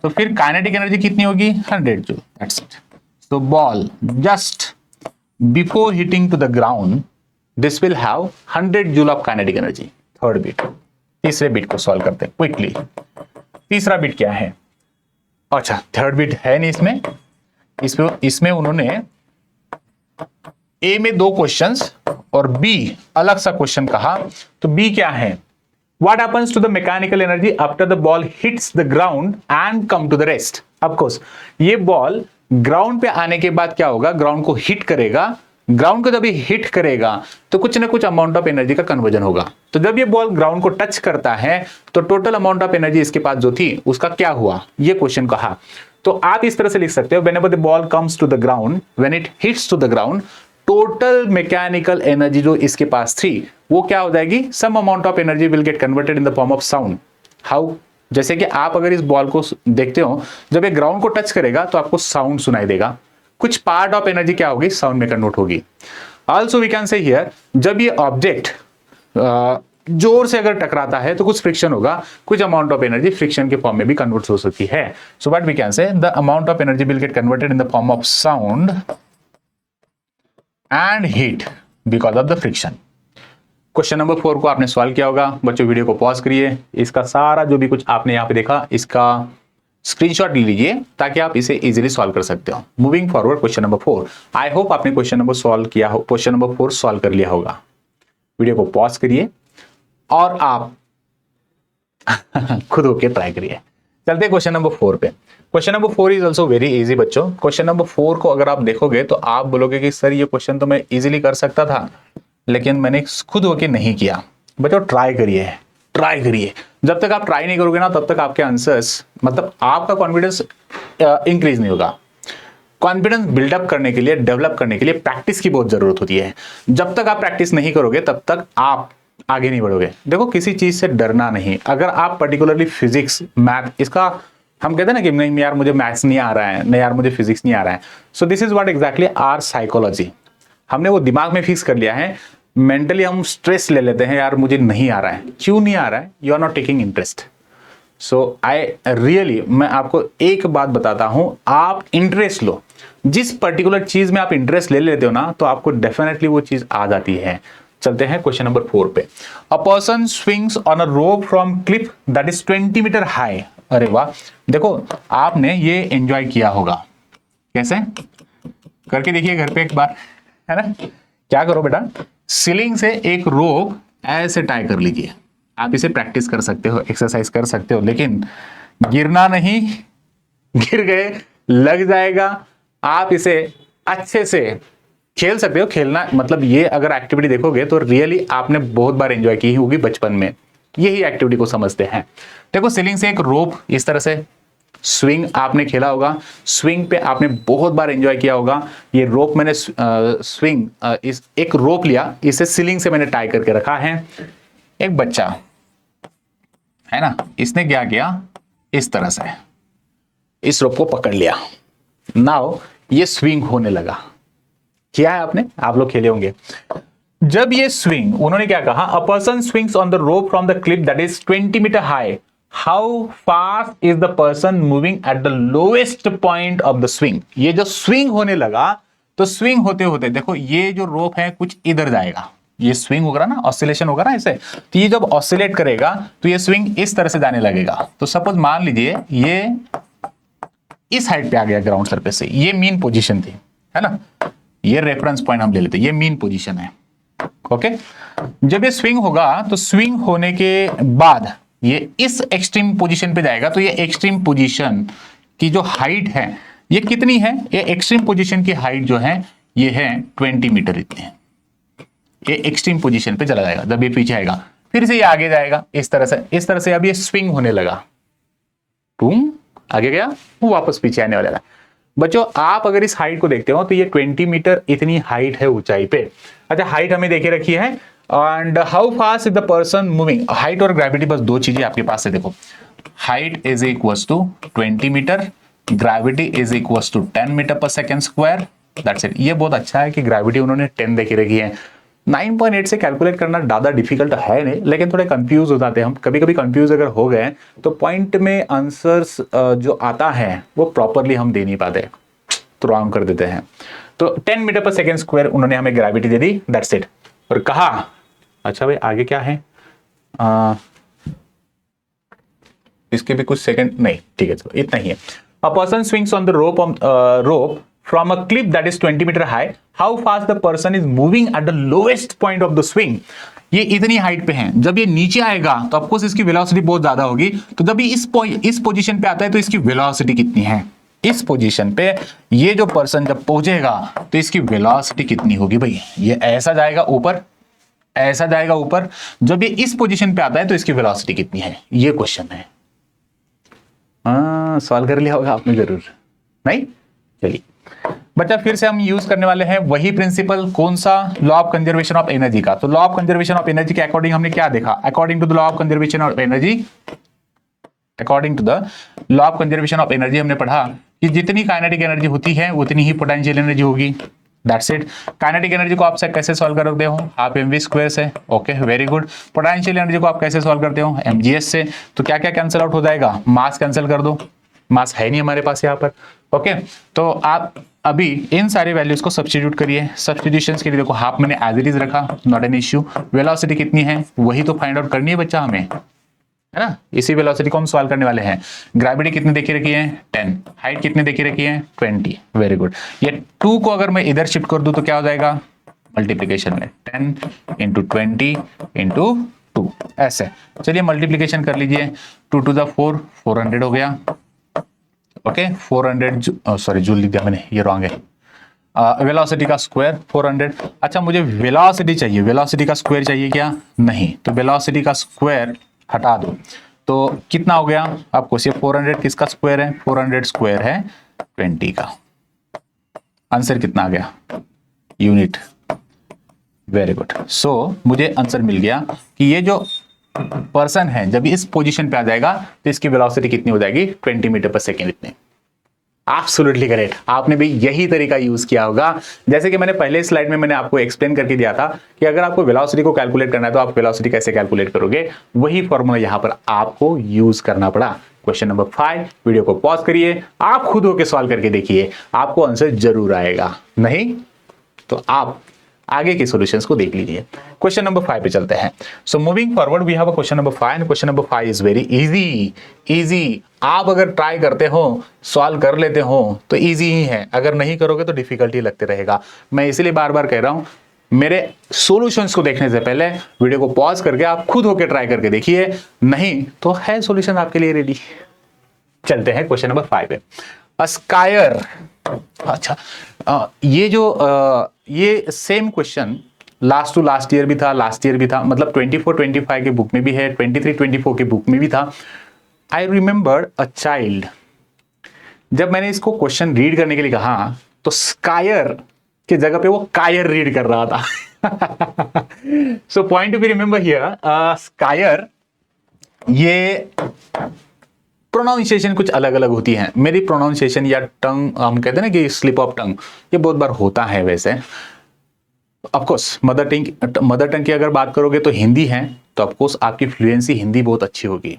तो फिर काइनेटिक एनर्जी कितनी होगी, 100 joule, that's it. So ball just before hitting to the ground this will have 100 joule of kinetic energy. Third bit, तीसरे बिट को सॉल्व करते हैं क्विकली। तीसरा बिट क्या है, अच्छा थर्ड बिट है नहीं इसमें उन्होंने ए में 2 क्वेश्चंस और बी अलग सा क्वेश्चन कहा। तो बी क्या है, what happens to the mechanical energy after the ball hits the ground and come to the rest. Of course ये बॉल ग्राउंड पे आने के बाद क्या होगा, ग्राउंड को हिट करेगा, ग्राउंड को जब ये हिट करेगा तो कुछ ना कुछ अमाउंट ऑफ एनर्जी का कन्वर्जन होगा। तो जब ये बॉल ग्राउंड को टच करता है तो टोटल अमाउंट ऑफ एनर्जी इसके पास जो थी उसका क्या हुआ, ये क्वेश्चन कहा। तो आप इस तरह से लिख सकते हो, whenever the ball comes to the ground, when it hits to the ground, total mechanical energy जो इसके पास थी वो क्या हो जाएगी, some amount of energy will get converted in the form of sound. How, जैसे कि आप अगर इस बॉल को देखते हो, जब ये ग्राउंड को टच करेगा तो आपको साउंड सुनाई देगा, कुछ पार्ट ऑफ एनर्जी क्या होगी, साउंड में कन्वर्ट होगी। Also we can say here, जब ये ऑब्जेक्ट जोर से अगर टकराता है तो कुछ फ्रिक्शन होगा, कुछ अमाउंट ऑफ एनर्जी फ्रिक्शन के फॉर्म में भी कन्वर्ट हो सकती है। So what we can say, the amount of energy will get converted in the form of sound and heat because of the friction. Question number 4 को आपने solve किया होगा बच्चों, वीडियो को पॉज करिए, इसका सारा जो भी कुछ आपने यहाँ पे देखा इसका स्क्रीनशॉट ले लीजिए ताकि आप इसे इजीली सॉल्व कर सकते हो। Moving forward question number 4, I hope आपने क्वेश्चन नंबर सॉल्व किया हो, क्वेश्चन नंबर 4 सॉल्व कर लिया होगा। वीडियो को पॉज करिए और आप खुद होके ट्राई करिए। चलते क्वेश्चन नंबर 4 पे। Question number 4 is also very easy बच्चों। क्वेश्चन नंबर 4 को अगर आप देखोगे तो आप बोलोगे कि सर ये क्वेश्चन तो मैं इजीली कर सकता था, लेकिन मैंने खुद होके नहीं किया। बच्चों ट्राई करिए, ट्राई करिए। जब तक आप ट्राई नहीं करोगे ना, तब तक आपके आंसर्स, मतलब आपका कॉन्फिडेंस इंक्रीज नहीं होगा। कॉन्फिडेंस बिल्डअप करने के लिए, डेवलप करने के लिए प्रैक्टिस की बहुत जरूरत होती है। जब तक आप प्रैक्टिस नहीं करोगे तब तक आप आगे नहीं बढ़ोगे। देखो किसी चीज से डरना नहीं। अगर आप पर्टिकुलरली फिजिक्स, मैथ, इसका हम कहते हैं ना कि नहीं यार मुझे मैथ्स नहीं आ रहा है, नहीं यार मुझे फिजिक्स नहीं आ रहा है, so this is what exactly our psychology. हमने वो दिमाग में फिक्स कर लिया है, मेंटली हम स्ट्रेस ले लेते हैं, यार मुझे नहीं आ रहा है। क्यों नहीं आ रहा है? You are not taking interest. So I really, मैं आपको एक बात बताता हूं, आप इंटरेस्ट लो। जिस पर्टिकुलर चीज में आप इंटरेस्ट ले लेते हो ना, तो आपको डेफिनेटली वो चीज आ जाती है। चलते हैं क्वेश्चन नंबर 4 पे। A person swings on a rope from cliff that is 20 metre high. अरे वाह, देखो आपने ये एंजॉय किया होगा। कैसे करके देखिए घर पे एक बार, है ना। क्या करो बेटा, सीलिंग से एक रोप ऐसे टाई कर लीजिए। आप इसे प्रैक्टिस कर सकते हो, एक्सरसाइज कर सकते हो, लेकिन गिरना नहीं। गिर गए लग जाएगा। आप इसे अच्छे से खेल सकते हो। खेलना मतलब ये, अगर एक्टिविटी देखोगे तो रियली आपने बहुत बार एंजॉय की होगी बचपन में। यही एक्टिविटी को समझते हैं। देखो सीलिंग से एक रोप इस तरह से स्विंग आपने खेला होगा। स्विंग पे आपने बहुत बार एंजॉय किया होगा। ये रोप मैंने स्विंग इस एक रोप लिया, इसे सीलिंग से मैंने टाई करके रखा है। एक बच्चा है ना, इसने क्या किया, इस तरह से इस रोप को पकड़ लिया। नाउ ये स्विंग होने लगा। किया है आपने, आप लोग खेले होंगे। जब ये स्विंग, उन्होंने क्या कहा, a person swings on the rope from the cliff that is 20 metre high, how fast is the person moving at the lowest point of the swing. ये जो स्विंग होने लगा, तो स्विंग होते होते देखो ये जो रोप है कुछ इधर जाएगा। ये स्विंग होगा ना, ऑसिलेशन होगा ना ऐसे, तो ये जब ऑसिलेट करेगा तो ये स्विंग इस तरह से जाने लगेगा। तो सपोज मान लीजिए ये इस हाइट पे आ गया ग्राउंड सरफेस से, ये मीन पोजीशन थी, है ना। ये रेफरेंस पॉइंट हम ले लेते हैं, ये मीन पोजीशन है। ओके, जब ये स्विंग होगा तो स्विंग होने के बाद ये इस एक्सट्रीम पोजीशन पे जाएगा। तो ये एक्सट्रीम पोजीशन की जो हाइट है ये कितनी है, ये एक्सट्रीम पोजीशन की हाइट जो है ये है 20 मीटर इतनी है। ये एक्सट्रीम पोजीशन पे चला जाएगा। जब ये पीछे आएगा फिर से ये आगे जाएगा इस तरह से, इस तरह से। अब ये स्विंग होने लगा, टूम आगे गया, वो वापस पीछे आने वाला है। बच्चों आप अगर इस हाइट को देखते हो तो ये 20 मीटर इतनी हाइट है ऊंचाई पे। अच्छा हाइट हमें देखे रखी है। And how fast is the person moving. Height और ग्रेविटी बस दो चीजें आपके पास है। देखो height is equals to 20 metre, gravity is equals to 10 metre per second square. That's it. ये बहुत अच्छा है कि ग्रेविटी उन्होंने 10 देखी रखी है। 9.8 से कैलकुलेट करना ज्यादा डिफिकल्ट है नहीं, लेकिन थोड़े कंफ्यूज हो जाते हैं हम। कभी कभी कंफ्यूज अगर हो गए तो पॉइंट में आंसर्स जो आता है वो प्रॉपरली हम दे नहीं पाते, तो रॉन्ग कर देते हैं। तो 10 मीटर पर सेकेंड स्क्वायर उन्होंने हमें gravity they the, that's it. और कहा अच्छा भाई आगे क्या है, इसके भी कुछ सेकंड नहीं, ठीक है चलो इतना ही है। अ person swings on the rope from a cliff that is 20 meter high, how fast the person is moving at the lowest point of the swing। ये इतनी हाइट पे है, जब ये नीचे आएगा तो ऑफकोर्स इसकी वेलोसिटी बहुत ज्यादा होगी। तो जब ये इस पोजीशन पे आता है तो इसकी वेलोसिटी कितनी है, इस पोजीशन पे ये जो पर्सन जब पहुंचेगा तो इसकी वेलोसिटी कितनी होगी भाई। ये ऐसा जाएगा ऊपर, ऐसा जाएगा ऊपर। जब ये इस पोजीशन पे आता है तो इसकी वेलोसिटी कितनी है, ये क्वेश्चन है। सॉल्व कर लिया होगा आपने जरूर, नहीं? चलिए बच्चा फिर से हम यूज करने वाले हैं वही प्रिंसिपल। कौन सा? Law of conservation of energy का। तो law of conservation of energy के अकॉर्डिंग हमने क्या देखा, according to the law of conservation of energy, according to the law of conservation of energy हमने पढ़ा कि जितनी काइनेटिक एनर्जी होती है उतनी ही पोटेंशियल एनर्जी होगी। That's it. काइनेटिक एनर्जी को आप कैसे सॉल्व करते हो, हाफ mv स्क्वायर से। Okay very good. Potential energy को आप कैसे सॉल्व करते हो, mgs से। तो क्या क्या कैंसिल आउट हो जाएगा, मास कैंसिल कर दो, मास है नहीं हमारे पास यहाँ पर। ओके तो आप अभी इन सारी वैल्यूज को सब्स्टिट्यूट करिए। सब्स्टिट्यूशंस के लिए देखो हाफ मैंने एज इट इज रखा, नॉट एन इश्यू। वेलोसिटी कितनी है वही तो फाइंड आउट करनी है बच्चा हमें, है ना। इसी वेलोसिटी को हम सॉल्व करने वाले हैं। ग्रेविटी कितनी देखी रखी है, 10। हाइट कितनी देखी रखी है, 20। Very good. ये 2 को अगर मैं इधर शिफ्ट कर दूं तो क्या हो जाएगा, मल्टीप्लीकेशन में 10 इंटू 20 इंटू 2 ऐसे। चलिए मल्टीप्लीकेशन कर लीजिए, 2 टू द 4, 400 हो गया। ओके 400 सॉरी जूल लिख दिया मैंने, ये रॉन्ग है। वेलोसिटी का स्क्वायर 400। अच्छा मुझे वेलोसिटी चाहिए, वेलोसिटी का स्क्वायर चाहिए क्या? नहीं, तो वेलोसिटी का स्क्वायर हटा दो, तो कितना हो गया आपको? सिर्फ 400 किसका स्क्वायर है? 400 स्क्वायर है 20 का। आंसर कितना आ गया? यूनिट। Very good. सो मुझे आंसर मिल गया कि ये जो पर्सन है जब इस पोजीशन पे आ जाएगा तो इसकी वेलोसिटी कितनी हो जाएगी? 20 मीटर पर सेकेंड इतने। Absolutely correct. आपने भी यही तरीका यूज किया होगा। जैसे कि मैंने पहले स्लाइड में मैंने आपको एक्सप्लेन करके दिया था कि अगर आपको वेलोसिटी को कैलकुलेट करना है तो आप वेलोसिटी कैसे कैलकुलेट करोगे, वही फॉर्मूला यहां पर आपको यूज करना पड़ा। क्वेश्चन नंबर 5, वीडियो को पॉज करिए, आप खुद होकर सॉल्व करके देखिए, आपको आंसर जरूर आएगा। नहीं तो आप आगे के सॉल्यूशंस को देख लीजिए। क्वेश्चन नंबर 5 पे चलते हैं। So moving forward we have a question number 5 and question number 5 is very easy. आप अगर ट्राई करते हो, सॉल्व कर लेते हो तो इजी ही है, अगर नहीं करोगे तो डिफिकल्टी लगते रहेगा। मैं इसलिए बार बार कह रहा हूं, मेरे सॉल्यूशंस को देखने से पहले वीडियो को पॉज करके आप खुद होकर ट्राई करके देखिए, नहीं तो है सॉल्यूशन आपके लिए रेडी। चलते हैं क्वेश्चन नंबर 5 पे। अस्कायर, अच्छा ये जो ये same question last to last year भी था, लास्ट ईयर भी था, मतलब 24-25 के बुक में भी है, 23-24 के बुक में भी था। आई रिमेंबर अ चाइल्ड, जब मैंने इसको क्वेश्चन रीड करने के लिए कहा तो स्कायर की जगह पे वो कायर रीड कर रहा था। So point to be remember here, square, ये प्रोनाउंसिएशन कुछ अलग अलग होती है। मेरी प्रोनाउंसिएशन या टंग, हम कहते हैं ना कि स्लिप ऑफ टंग, ये बहुत बार होता है। वैसे ऑफकोर्स मदर टंग की अगर बात करोगे तो हिंदी है, तो ऑफकोर्स आपकी फ्लुएंसी हिंदी बहुत अच्छी होगी।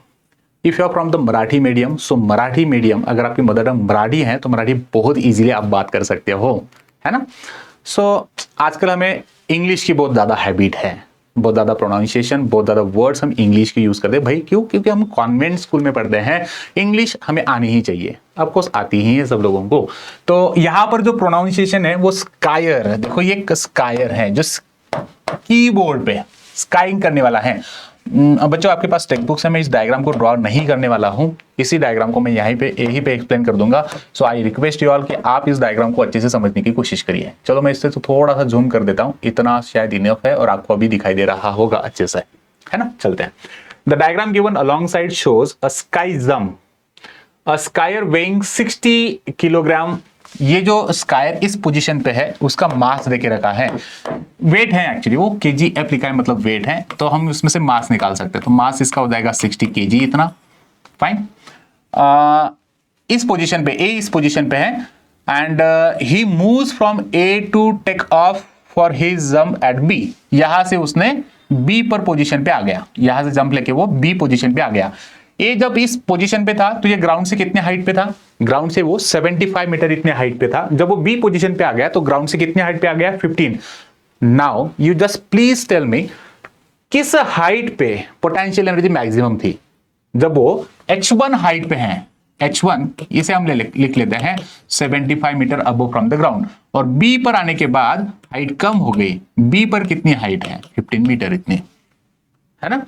If you are from the Marathi medium, so Marathi medium, अगर आपकी मदर टंग मराठी है तो मराठी बहुत इजीली आप बात कर सकते हो, है ना। सो आजकल हमें इंग्लिश की बहुत ज्यादा हैबिट है, बहुत ज्यादा प्रोनाउंसिएशन, बहुत ज्यादा वर्ड्स हम इंग्लिश के यूज करते हैं। भाई क्यों? क्योंकि हम कॉन्वेंट स्कूल में पढ़ते हैं, इंग्लिश हमें आनी ही चाहिए, ऑफकोर्स आती ही है सब लोगों को। तो यहाँ पर जो प्रोनाउंसिएशन है वो स्कायर है। देखो ये स्कायर है जो कीबोर्ड पे स्काइंग करने वाला है। बच्चों आपके पास टेक्स्ट बुक्स है, मैं इस डायग्राम को ड्रॉ नहीं करने वाला हूं, इसी डायग्राम को मैं यहीं पे एक्सप्लेन कर दूंगा। सो आई रिक्वेस्ट यू ऑल कि आप इस डायग्राम को अच्छे से समझने की कोशिश करिए। चलो मैं इससे तो थोड़ा सा जूम कर देता हूं, इतना शायद इनफ है और आपको अभी दिखाई दे रहा होगा अच्छे से, है ना। चलते हैं। The diagram given alongside shows a स्काइजम, अ स्कायर वेइंग 60 किलोग्राम। ये जो स्कायर इस पोजीशन पे है उसका मास देके रखा है, वेट है एक्चुअली, वो kgf लिखा है मतलब वेट है, तो हम उसमें से मास निकाल सकते हैं। तो मास इसका हो जाएगा 60 kg, इतना फाइन। इस पोजीशन पे, इस पोजीशन पे है and he moves from A to take off for his jump at B. यहां से उसने बी पर पोजीशन पे आ गया, यहां से जंप लेके वो बी पोजीशन पे आ गया। ये जब इस पोजीशन पे था तो ये ग्राउंड से कितने हाइट पे था? ग्राउंड से वो 75 मीटर इतने हाइट पे था। जब वो बी पोजीशन पे आ गया तो ग्राउंड से कितने हाइट पे आ गया? 15। Now you just please tell me, किस हाइट पे पोटेंशियल एनर्जी मैक्सिमम थी? जब वो h1 हाइट पे है, h1 इसे हम लिख लेते हैं 75 metre above from the ground, और b पर आने के बाद हाइट कम हो गई। b पर कितनी हाइट है? 15 मीटर इतनी, है ना।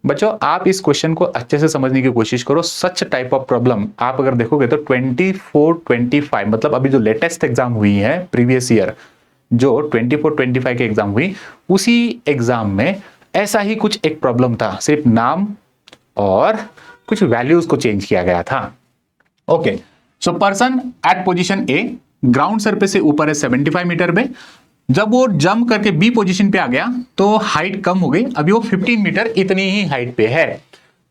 बच्चों आप इस क्वेश्चन को अच्छे से समझने की कोशिश करो। सच टाइप ऑफ प्रॉब्लम आप अगर देखोगे तो 24-25 मतलब अभी जो लेटेस्ट एग्जाम हुई है प्रीवियस ईयर, जो 24-25 के एग्जाम हुई, उसी एग्जाम में ऐसा ही कुछ एक प्रॉब्लम था, सिर्फ नाम और कुछ वैल्यूज को चेंज किया गया था। Okay, so person at position A, ground surface से ऊपर है 75 मीटर पे, जब वो जंप करके बी पोजीशन पे आ गया तो हाइट कम हो गई, अभी वो 15 मीटर इतनी ही हाइट पे है।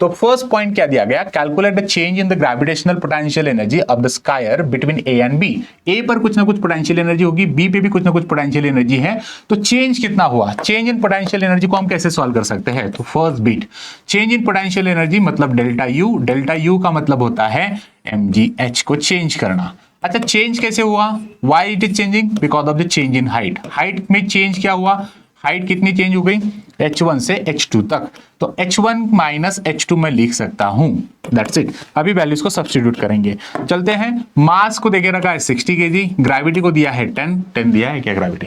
तो फर्स्ट पॉइंट क्या दिया गया? Calculate the change in the gravitational potential energy of the skier between A and B. A पर कुछ ना कुछ पोटेंशियल एनर्जी होगी, बी पे भी कुछ ना कुछ पोटेंशियल एनर्जी है, तो चेंज कितना हुआ? चेंज इन पोटेंशियल एनर्जी को हम कैसे सॉल्व कर सकते हैं? तो first bit, change in potential energy मतलब डेल्टा यू, डेल्टा यू का मतलब होता है mgh को चेंज करना। अच्छा चेंज कैसे हुआ? Why it is changing? Because of the change in height. Height में चेंज क्या हुआ? हाइट कितनी चेंज हो गई? h1 से h2 तक, तो h1 माइनस h2 मैं लिख सकता हूं, दैट्स इट। अभी वैल्यूज को सब्स्टिट्यूट करेंगे। चलते हैं। मास को देके रखा है 60 kg, ग्रेविटी को दिया है 10 दिया है क्या gravity?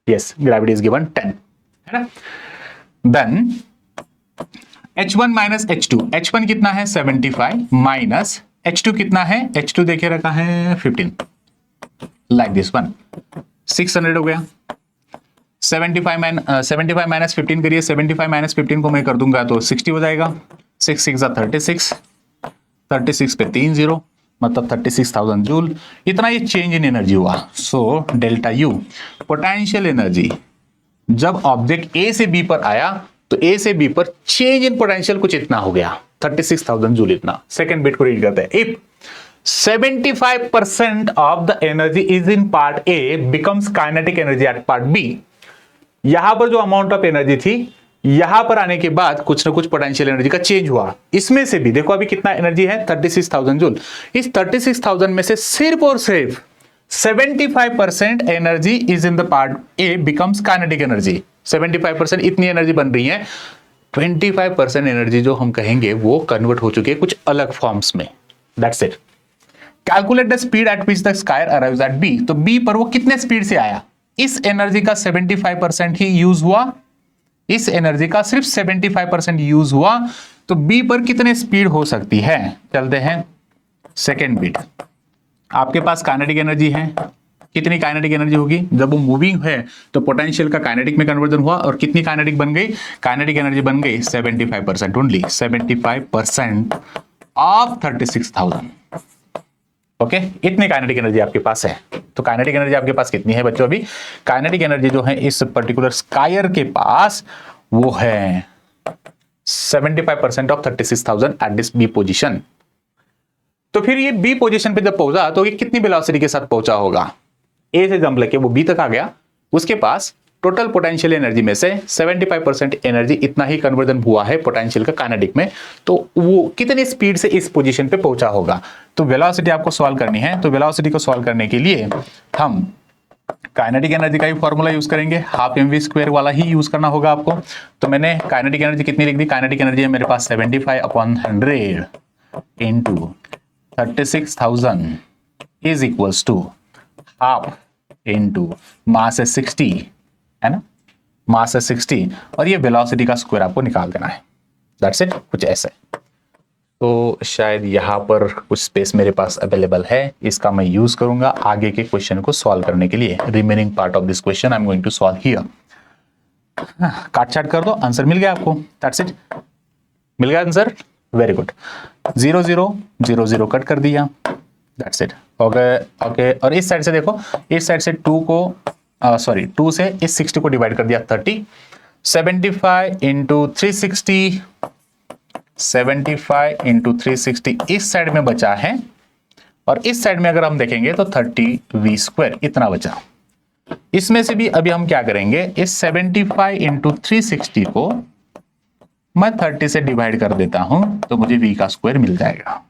Yes, gravity is given 10, है ना। Then H1 minus H2, H1 कितना है 75 माइनस H2 कितना है, H2 देखिए रखा है 15, लाइक दिस वन 600 हो गया। 75 माइनस 15 करिए, 75 माइनस 15 को मैं कर दूंगा तो 60 हो जाएगा। 6 6 36, 36 पे 3 0 मतलब 36,000 जूल, इतना ये चेंज इन एनर्जी हुआ। So delta U potential energy जब ऑब्जेक्ट ए से बी पर आया तो ए से बी पर चेंज इन पोटेंशियल कुछ इतना हो गया, 36,000 जूल इतना। सेकंड बिट को रीड करते हैं। If 75% of the energy is in part A becomes kinetic energy at part B, यहां पर जो अमाउंट ऑफ एनर्जी थी यहां पर आने के बाद कुछ ना कुछ पोटेंशियल एनर्जी का चेंज हुआ। इसमें से भी देखो अभी कितना एनर्जी है 36,000 जूल, इस 36,000 में से सिर्फ और सिर्फ 75% energy is in the part A becomes kinetic energy. 75% इतनी एनर्जी बन रही है, 25% एनर्जी जो हम कहेंगे वो कन्वर्ट हो चुकी है कुछ अलग फॉर्म्स में। That's it. Calculate the speed at which the skier arrives at B, तो बी पर वो कितने स्पीड से आया, इस एनर्जी का 75% ही यूज हुआ, इस एनर्जी का सिर्फ 75% यूज हुआ, तो बी पर कितने स्पीड हो सकती है। चलते हैं सेकेंड बिट। आपके पास काइनेटिक एनर्जी है, कितनी काइनेटिक एनर्जी होगी, जब वो मूविंग है तो पोटेंशियल का काइनेटिक में कन्वर्जन हुआ और कितनी काइनेटिक बन गई, काइनेटिक एनर्जी बन गई 75% ओनली, 75% ऑफ 36,000। ओके, इतनी काइनेटिक एनर्जी आपके पास है। तो काइनेटिक एनर्जी आपके पास कितनी है बच्चों, अभी काइनेटिक एनर्जी जो है इस पर्टिकुलर स्कायर के पास वो है 75% of 36,000 at this B position. तो फिर ये बी पोजीशन पे जब पहुंचा तो ये कितनी वेलोसिटी के साथ पहुंचा होगा, ए से जंप लेके वो बी तक आ गया, उसके पास टोटल पोटेंशियल एनर्जी में से 75% एनर्जी इतना ही कन्वर्जन हुआ है पोटेंशियल का काइनेटिक में, तो वो कितनी स्पीड से इस पोजीशन पे पहुंचा होगा। तो वेलोसिटी आपको सॉल्व करनी है, तो वेलोसिटी को सॉल्व करने के लिए हम काइनेटिक एनर्जी का ही फॉर्मूला यूज करेंगे, हाफ mv² वाला ही यूज करना होगा आपको। तो मैंने काइनेटिक एनर्जी कितनी लिख दी, काइनेटिक एनर्जी है मेरे पास 75/100 into 36,000 is equals to half into mass है 60, है ना, मास है 60 और ये वेलोसिटी का स्क्वायर आपको निकाल देना है। दैट्स इट, कुछ ऐसे। तो शायद यहाँ पर कुछ स्पेस मेरे पास अवेलेबल है, इसका मैं यूज करूंगा आगे के क्वेश्चन को सॉल्व करने के लिए। Remaining part of this question I am going to solve here. काट छाट कर दो, आंसर मिल गया आपको। दैट्स इट, मिल गया आंसर, वेरी गुड। 0 0 0 0 कट कर दिया, दैट्स इट। ओके ओके, और इस साइड से देखो, इस साइड से 2 को सॉरी 2 से इस 60 को डिवाइड कर दिया 30, 75 इंटू 360, 75 इंटू 360 इस साइड में बचा है, और इस साइड में अगर हम देखेंगे तो 30v² इतना बचा। इसमें से भी अभी हम क्या करेंगे, इस 75 इंटू 360 को मैं 30 से डिवाइड कर देता हूं तो मुझे v का स्क्वायर मिल जाएगा।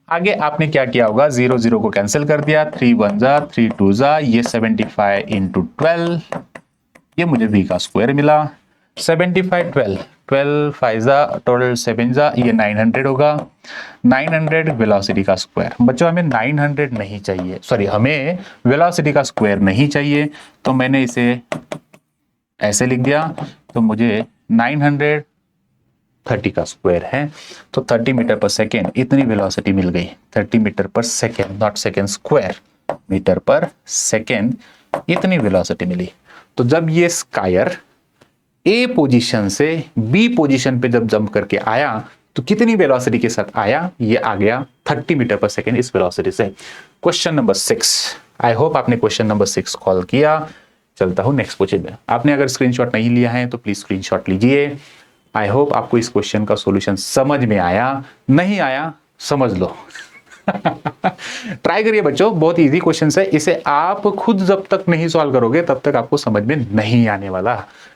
आगे आपने क्या किया होगा, 0 0 को कैंसिल कर दिया, 3 1 जा 3 2 जा, ये 75 इंटू 12, ये मुझे v का स्क्वायर मिला। 75 12 12 5 जा, टोटल 7 जा, ये 900 होगा। 900 वेलोसिटी का स्क्वायर। बच्चों हमें 900 नहीं चाहिए, सॉरी हमें वेलोसिटी का स्क्वायर नहीं चाहिए, तो मैंने इसे ऐसे लिख दिया, तो मुझे 930 का स्क्वायर है, तो 30 मीटर पर सेकेंड इतनी वेलोसिटी मिल गई। 30 metre per second, not second square, metre per second इतनी वेलोसिटी मिली। तो जब ये स्कायर ए पोजीशन से बी पोजीशन पे जब जंप करके आया तो कितनी वेलोसिटी के साथ आया, ये आ गया 30 मीटर पर सेकेंड इस वेलोसिटी से। क्वेश्चन नंबर 6, आई होप आपने क्वेश्चन नंबर 6 कॉल किया। चलता हूं नेक्स्ट क्वेश्चन में। आपने अगर स्क्रीनशॉट नहीं लिया है तो प्लीज स्क्रीनशॉट लीजिए। आई होप आपको इस क्वेश्चन का सॉल्यूशन समझ में आया, नहीं आया समझ लो। ट्राई करिए बच्चों, बहुत इजी क्वेश्चन है, इसे आप खुद जब तक नहीं सॉल्व करोगे तब तक आपको समझ में नहीं आने वाला।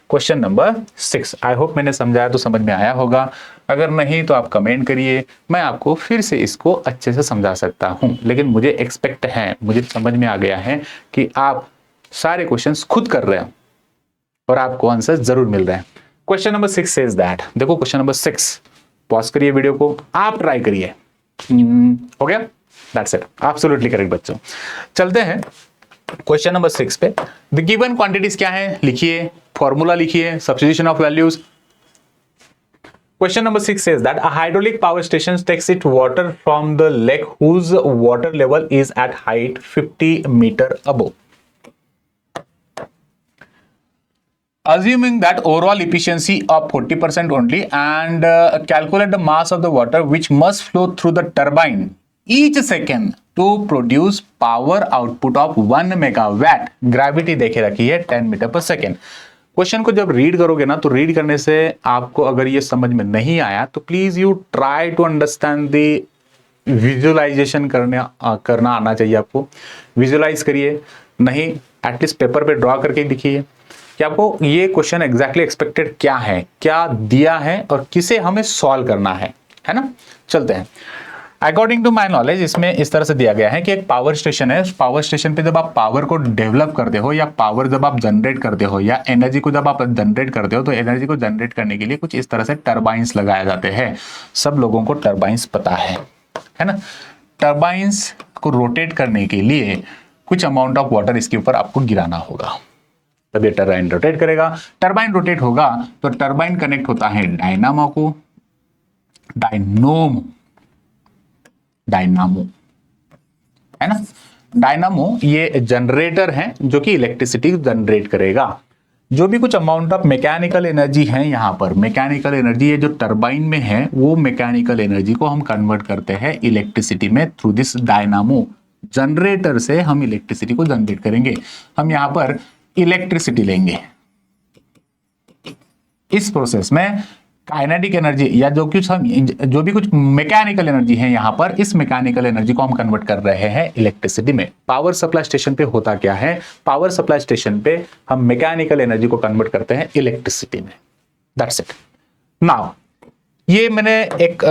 क्वेश्चन नंबर 6, आई होप मैंने समझाया तो समझ में आया होगा, अगर नहीं तो आप कमेंट करिए, मैं आपको फिर से इसको अच्छे से समझा सकता हूं। लेकिन मुझे एक्सपेक्ट है, मुझे समझ में आ गया है कि आप सारे क्वेश्चंस खुद कर रहे हैं और आपको आंसर जरूर मिल रहे हैं। क्वेश्चन नंबर 6 सेज दैट, देखो क्वेश्चन नंबर 6, पॉज करिए वीडियो को, आप ट्राई करिए। हो गया, दैट्स इट, एब्सोल्युटली करेक्ट बच्चों। चलते हैं क्वेश्चन नंबर 6 पे। द गिवन क्वांटिटीज क्या है लिखिए, फॉर्मूला लिखिए, substitution of values, Question number 6 says that a hydraulic power station takes its water from the lake whose water level is at height 50 meter above. Assuming that overall efficiency of 40% only and calculate the mass of the water which must flow through the turbine each second to produce power output of 1 megawatt. Gravity देखे रखी है 10 metre per second. Question को जब read करोगे ना तो read करने से आपको अगर ये समझ में नहीं आया तो please you try to understand the visualisation करना आना चाहिए आपको। विजुअलाइज करिए, नहीं एटलीस्ट पेपर पे ड्रॉ करके दिखिए कि आपको ये क्वेश्चन एग्जैक्टली एक्सपेक्टेड क्या है, क्या दिया है और किसे हमें सॉल्व करना है ना। चलते हैं। अकॉर्डिंग टू माई नॉलेज इसमें इस तरह से दिया गया है कि एक पावर स्टेशन है, पावर स्टेशन पे जब आप पावर को डेवलप करते हो या पावर जब आप जनरेट करते हो या एनर्जी को जब आप जनरेट करते हो तो एनर्जी को जनरेट करने के लिए कुछ इस तरह से टरबाइंस लगाए जाते हैं। सब लोगों को टरबाइंस पता है ना। टरबाइंस को रोटेट करने के लिए कुछ अमाउंट ऑफ वाटर इसके ऊपर आपको गिराना होगा, तब ये टरबाइन रोटेट करेगा। टरबाइन रोटेट होगा तो टरबाइन कनेक्ट होता है डायनामो को, डायनामो है ना। डायनामो ये जनरेटर है जो कि इलेक्ट्रिसिटी जनरेट करेगा। जो भी कुछ अमाउंट ऑफ मैकेनिकल एनर्जी है यहाँ पर, मैकेनिकल एनर्जी ये जो टरबाइन में है वो मैकेनिकल एनर्जी को हम कन्वर्ट करते हैं इलेक्ट्रिसिटी में थ्रू दिस डायनामो। जनरेटर से हम इलेक्ट्रिसिटी को जनरेट करेंगे। हम यहाँ पर इलेक्ट्रिसिटी लेंगे। इस प्रोसेस में काइनेटिक एनर्जी या जो भी कुछ मैकेनिकल एनर्जी है यहाँ पर, इस मैकेनिकल एनर्जी को हम कन्वर्ट कर रहे हैं इलेक्ट्रिसिटी में। पावर सप्लाई स्टेशन पे होता क्या है, पावर सप्लाई स्टेशन पे हम मैकेनिकल एनर्जी को कन्वर्ट करते हैं इलेक्ट्रिसिटी में। That's it. नाउ ये मैंने एक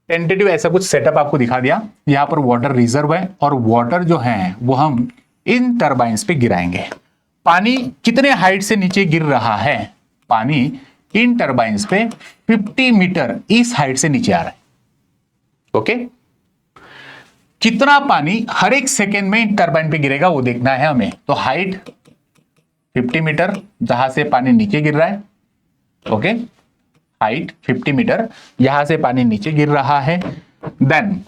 टेंटेटिव ऐसा कुछ सेटअप आपको दिखा दिया। यहाँ पर वाटर रिजर्व है और वाटर जो है वो हम इन टरबाइंस पे गिराएंगे। पानी कितने हाइट से नीचे गिर रहा है? पानी इन टरबाइंस पे 50 मीटर इस हाइट से नीचे आ रहा है। ओके, कितना पानी हर एक सेकेंड में इन टरबाइन पे गिरेगा वो देखना है हमें। तो हाइट 50 मीटर जहां से पानी नीचे गिर रहा है। ओके, हाइट 50 मीटर, यहां से पानी नीचे गिर रहा है। देन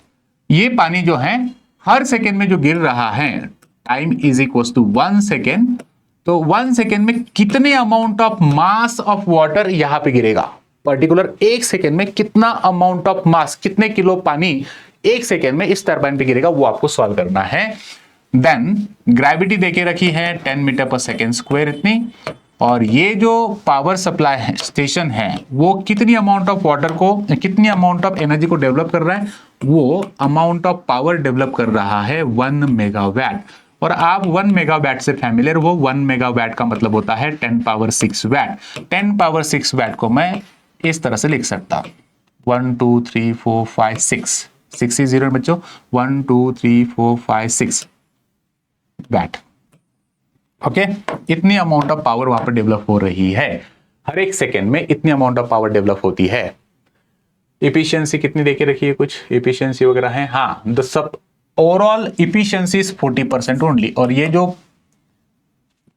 ये पानी जो है हर सेकेंड में जो गिर रहा है, time is equal to 1 second. तो 1 सेकेंड में कितने amount of mass of water यहां पे गिरेगा, पर्टिकुलर 1 सेकेंड में कितना अमाउंट ऑफ मास, कितने किलो पानी 1 सेकेंड में इस टरबाइन पे गिरेगा, वो आपको सॉल्व करना है। देन ग्रेविटी देके रखी है 10 मीटर पर सेकेंड स्क्वायर इतनी, और ये जो पावर सप्लाई स्टेशन है वो कितनी अमाउंट ऑफ वाटर को, कितनी अमाउंट ऑफ एनर्जी को डेवलप कर रहा है, वो अमाउंट ऑफ पावर डेवलप कर रहा है 1 मेगावाट। और आप 1 मेगावाट से फैमिलियर हो, 1 मेगावाट का मतलब होता है 10 पावर 6 वैट। 10 पावर 6 वैट को मैं इस तरह से लिख सकता, 1 2 3 4 5 6 is 0 बच्चों, 1 2 3 4 5 6 वैट। ओके, इतनी अमाउंट ऑफ पावर वहां पर डेवलप हो रही है। हर एक सेकेंड में इतनी अमाउंट ऑफ पावर डेवलप होती है। एफिशिएंसी कितनी देके रखी है, कुछ एफिशिएंसी वगैरह है। हाँ, the sub overall efficiency is 40% only. और ये जो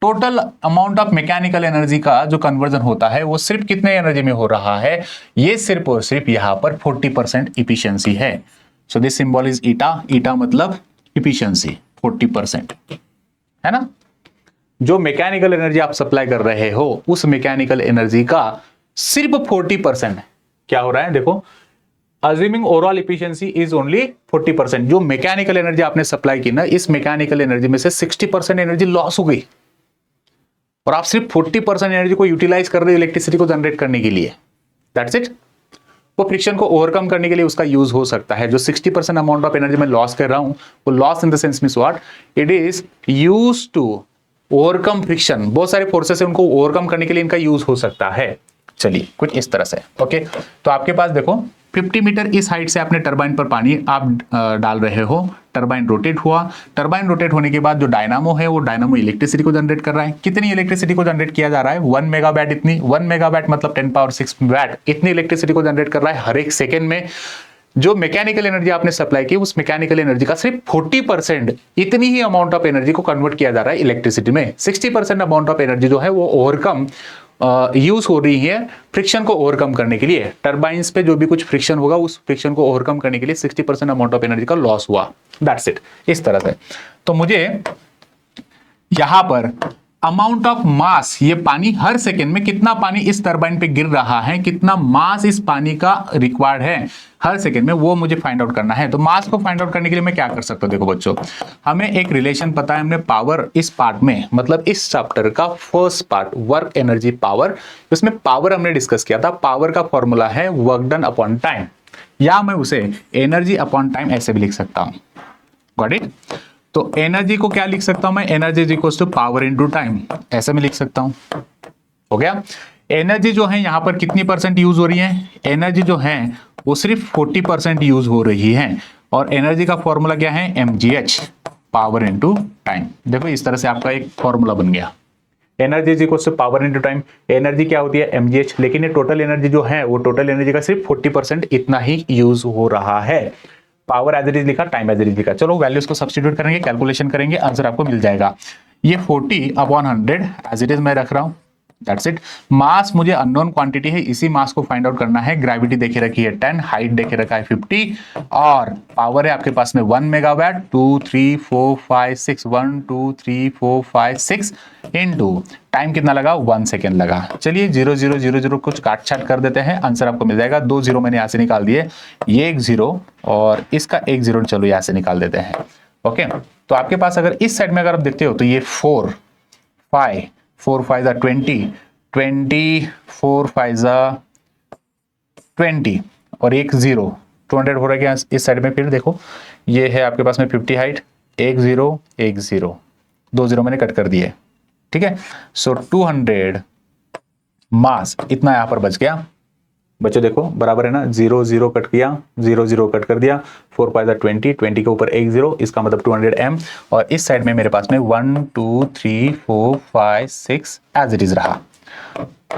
total amount of mechanical energy का जो कन्वर्जन होता है वो सिर्फ कितने एनर्जी में हो रहा है, ये सिर्फ और सिर्फ यहां पर 40% इफिशियंसी है। So this symbol is eta. Eta मतलब इफिशियंसी 40% है ना। जो मैकेनिकल एनर्जी आप सप्लाई कर रहे हो उस मैकेनिकल एनर्जी का सिर्फ 40% क्या हो रहा है, देखो, assuming overall efficiency is only 40%। जो मैकेनिकल एनर्जी आपने सप्लाई की ना, इस मैकेनिकल एनर्जी में से 60% एनर्जी लॉस हो गई और आप सिर्फ 40% एनर्जी को यूटिलाइज कर रहे हो इलेक्ट्रिसिटी को जनरेट करने के लिए। That's it. वो फ्रिक्शन को ओवरकम करने के लिए उसका यूज हो सकता है। जो 60% अमाउंट ऑफ एनर्जी मैं लॉस कर रहा हूं, वो loss in the sense means what, it is use to overcome friction. बहुत सारे फोर्सेस है, उनको ओवरकम करने के लिए इनका यूज हो सकता है। चलिए कुछ इस तरह से। ओके, तो आपके पास देखो 50 मीटर इस हाइट से आपने टरबाइन पर पानी आप डाल रहे हो। टरबाइन रोटेट हुआ। टरबाइन रोटेट होने के बाद जो डायनामो है वो डायनामो इलेक्ट्रिसिटी को जनरेट कर रहा है। कितनी इलेक्ट्रिसिटी को जनरेट किया जा रहा है, 1 मेगावाट। इतनी 1 मेगावाट मतलब 10 पावर 6 वैट। इतनी इलेक्ट्रिसिटी को जनरेट कर रहा है हर एक सेकेंड में। जो मैकेनिकल एनर्जी आपने सप्लाई की, उस मैकेनिकल एनर्जी का सिर्फ 40% इतनी ही अमाउंट ऑफ एनर्जी को कन्वर्ट किया जा रहा है इलेक्ट्रिसिटी में। 60% अमाउंट ऑफ एनर्जी जो है वो ओवरकम यूज हो रही है फ्रिक्शन को ओवरकम करने के लिए। टर्बाइंस पे जो भी कुछ फ्रिक्शन होगा उस फ्रिक्शन को ओवरकम करने के लिए 60% अमाउंट ऑफ एनर्जी का लॉस हुआ, दैट्स इट। इस तरह से तो मुझे यहां पर अमाउंट ऑफ मास, ये पानी हर सेकेंड में कितना पानी इस टरबाइन पे गिर रहा है, कितना मास इस पानी का रिक्वायर्ड है हर सेकेंड में, वो मुझे फाइंड आउट करना है। तो मास को फाइंड आउट करने के लिए मैं क्या कर सकता हूं, देखो बच्चों, हमें एक रिलेशन पता है, हमने पावर इस पार्ट में, मतलब इस चैप्टर का first part work energy power, उसमें पावर हमने डिस्कस किया था। पावर का फॉर्मूला है वर्क डन अपॉन टाइम, या मैं उसे एनर्जी अपॉन टाइम ऐसे भी लिख सकता हूं। Got it? तो एनर्जी को क्या लिख सकता हूं मैं, energy is equal to power into time, ऐसे में लिख सकता हूं। हो गया? एनर्जी जो है यहां पर कितनी परसेंट यूज हो रही है, एनर्जी जो है वो सिर्फ 40% यूज हो रही है, और एनर्जी का फॉर्मूला क्या है, mgh, पावर इनटू टाइम। देखो इस तरह से आपका एक फॉर्मूला बन गया, energy is equal to power into time. Energy क्या होती है, mgh, लेकिन ये टोटल एनर्जी जो है वो टोटल एनर्जी का सिर्फ 40% इतना ही यूज हो रहा है। पावर एज इट इज लिखा, टाइम एज इट इज लिखा। चलो वैल्यूज को सब्स्टिट्यूट करेंगे, कैलकुलेशन करेंगे, आंसर आपको मिल जाएगा। ये 40/100 एज इट इज मैं रख रहा हूं, दैट्स इट। मास मुझे अननोन क्वांटिटी है, इसी मास को फाइंड आउट करना है। ग्रेविटी देखे रखी है 10, हाइट देखे रखा है 50, और पावर है आपके पास में 1 मेगावाट। 2 3 4 5 6 1 2 3 4 5 6 इनटू टाइम कितना लगा, 1 सेकेंड लगा। चलिए 0 0 0 0 कुछ काट छाट कर देते हैं, आंसर आपको मिल जाएगा। 2 0 मैंने यहां से निकाल दिए, ये एक 0 और इसका एक 0, चलो यहां से निकाल देते हैं। ओके, तो आपके पास अगर इस साइड में अगर आप देखते हो तो ये 4 5 4 5 20 20 4 5 20 और एक 0, 200 हो रहा है इस साइड में। फिर देखो ये है आपके पास में 50 हाइट, एक 0 एक 0, 2 0 मैंने कट कर दिए, ठीक है। सो 200 मास इतना यहां पर बच गया। बच्चों देखो बराबर है ना, 0 0 कट किया, 0 0 कट कर दिया, 4 5 20 20 के ऊपर एक 0, इसका मतलब 200 m, और इस साइड में मेरे पास में 1 2 3 4 5 6 एज इट इज रहा।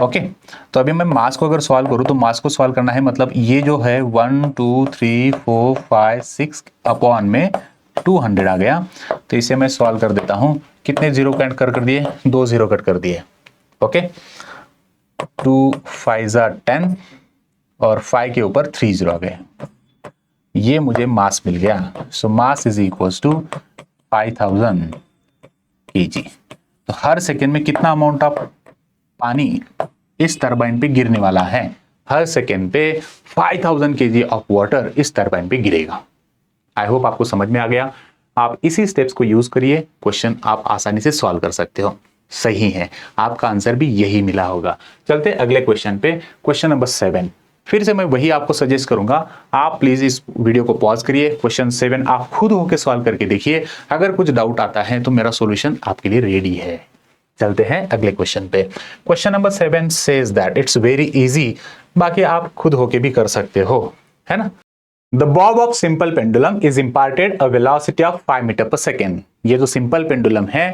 ओके, तो अभी मैं मास को अगर सॉल्व करूं तो मास को सॉल्व करना है, मतलब ये जो है 1 2 3 4 5 6 अपॉन में 200 आ गया। तो इसे मैं सॉल्व कर देता हूं, कितने 0 कट कर दिए, 2 0 कट कर दिए। ओके, 2 5 10 और 5 के ऊपर 3 0 आ गए, ये मुझे मास मिल गया। So mass is equal to 5000 kg। तो हर सेकेंड में कितना अमाउंट ऑफ पानी इस टरबाइन पे गिरने वाला है, हर सेकेंड पे 5000 kg ऑफ वाटर इस टरबाइन पे गिरेगा। आई होप आपको समझ में आ गया। आप इसी स्टेप्स को यूज करिए, क्वेश्चन आप आसानी से सॉल्व कर सकते हो। सही है, आपका आंसर भी यही मिला होगा। चलते अगले क्वेश्चन पे, क्वेश्चन नंबर 7। फिर से मैं वही आपको सजेस्ट करूंगा, आप प्लीज इस वीडियो को पॉज करिए, क्वेश्चन 7 आप खुद होकर सॉल्व करके देखिए। अगर कुछ डाउट आता है तो मेरा सॉल्यूशन आपके लिए रेडी है। चलते हैं अगले क्वेश्चन पे। Question number 7 says that it's very easy, बाकी आप खुद होके भी कर सकते हो, है ना। The bob of simple pendulum is imparted a velocity of 5 metre per second. ये जो सिंपल पेंडुलम है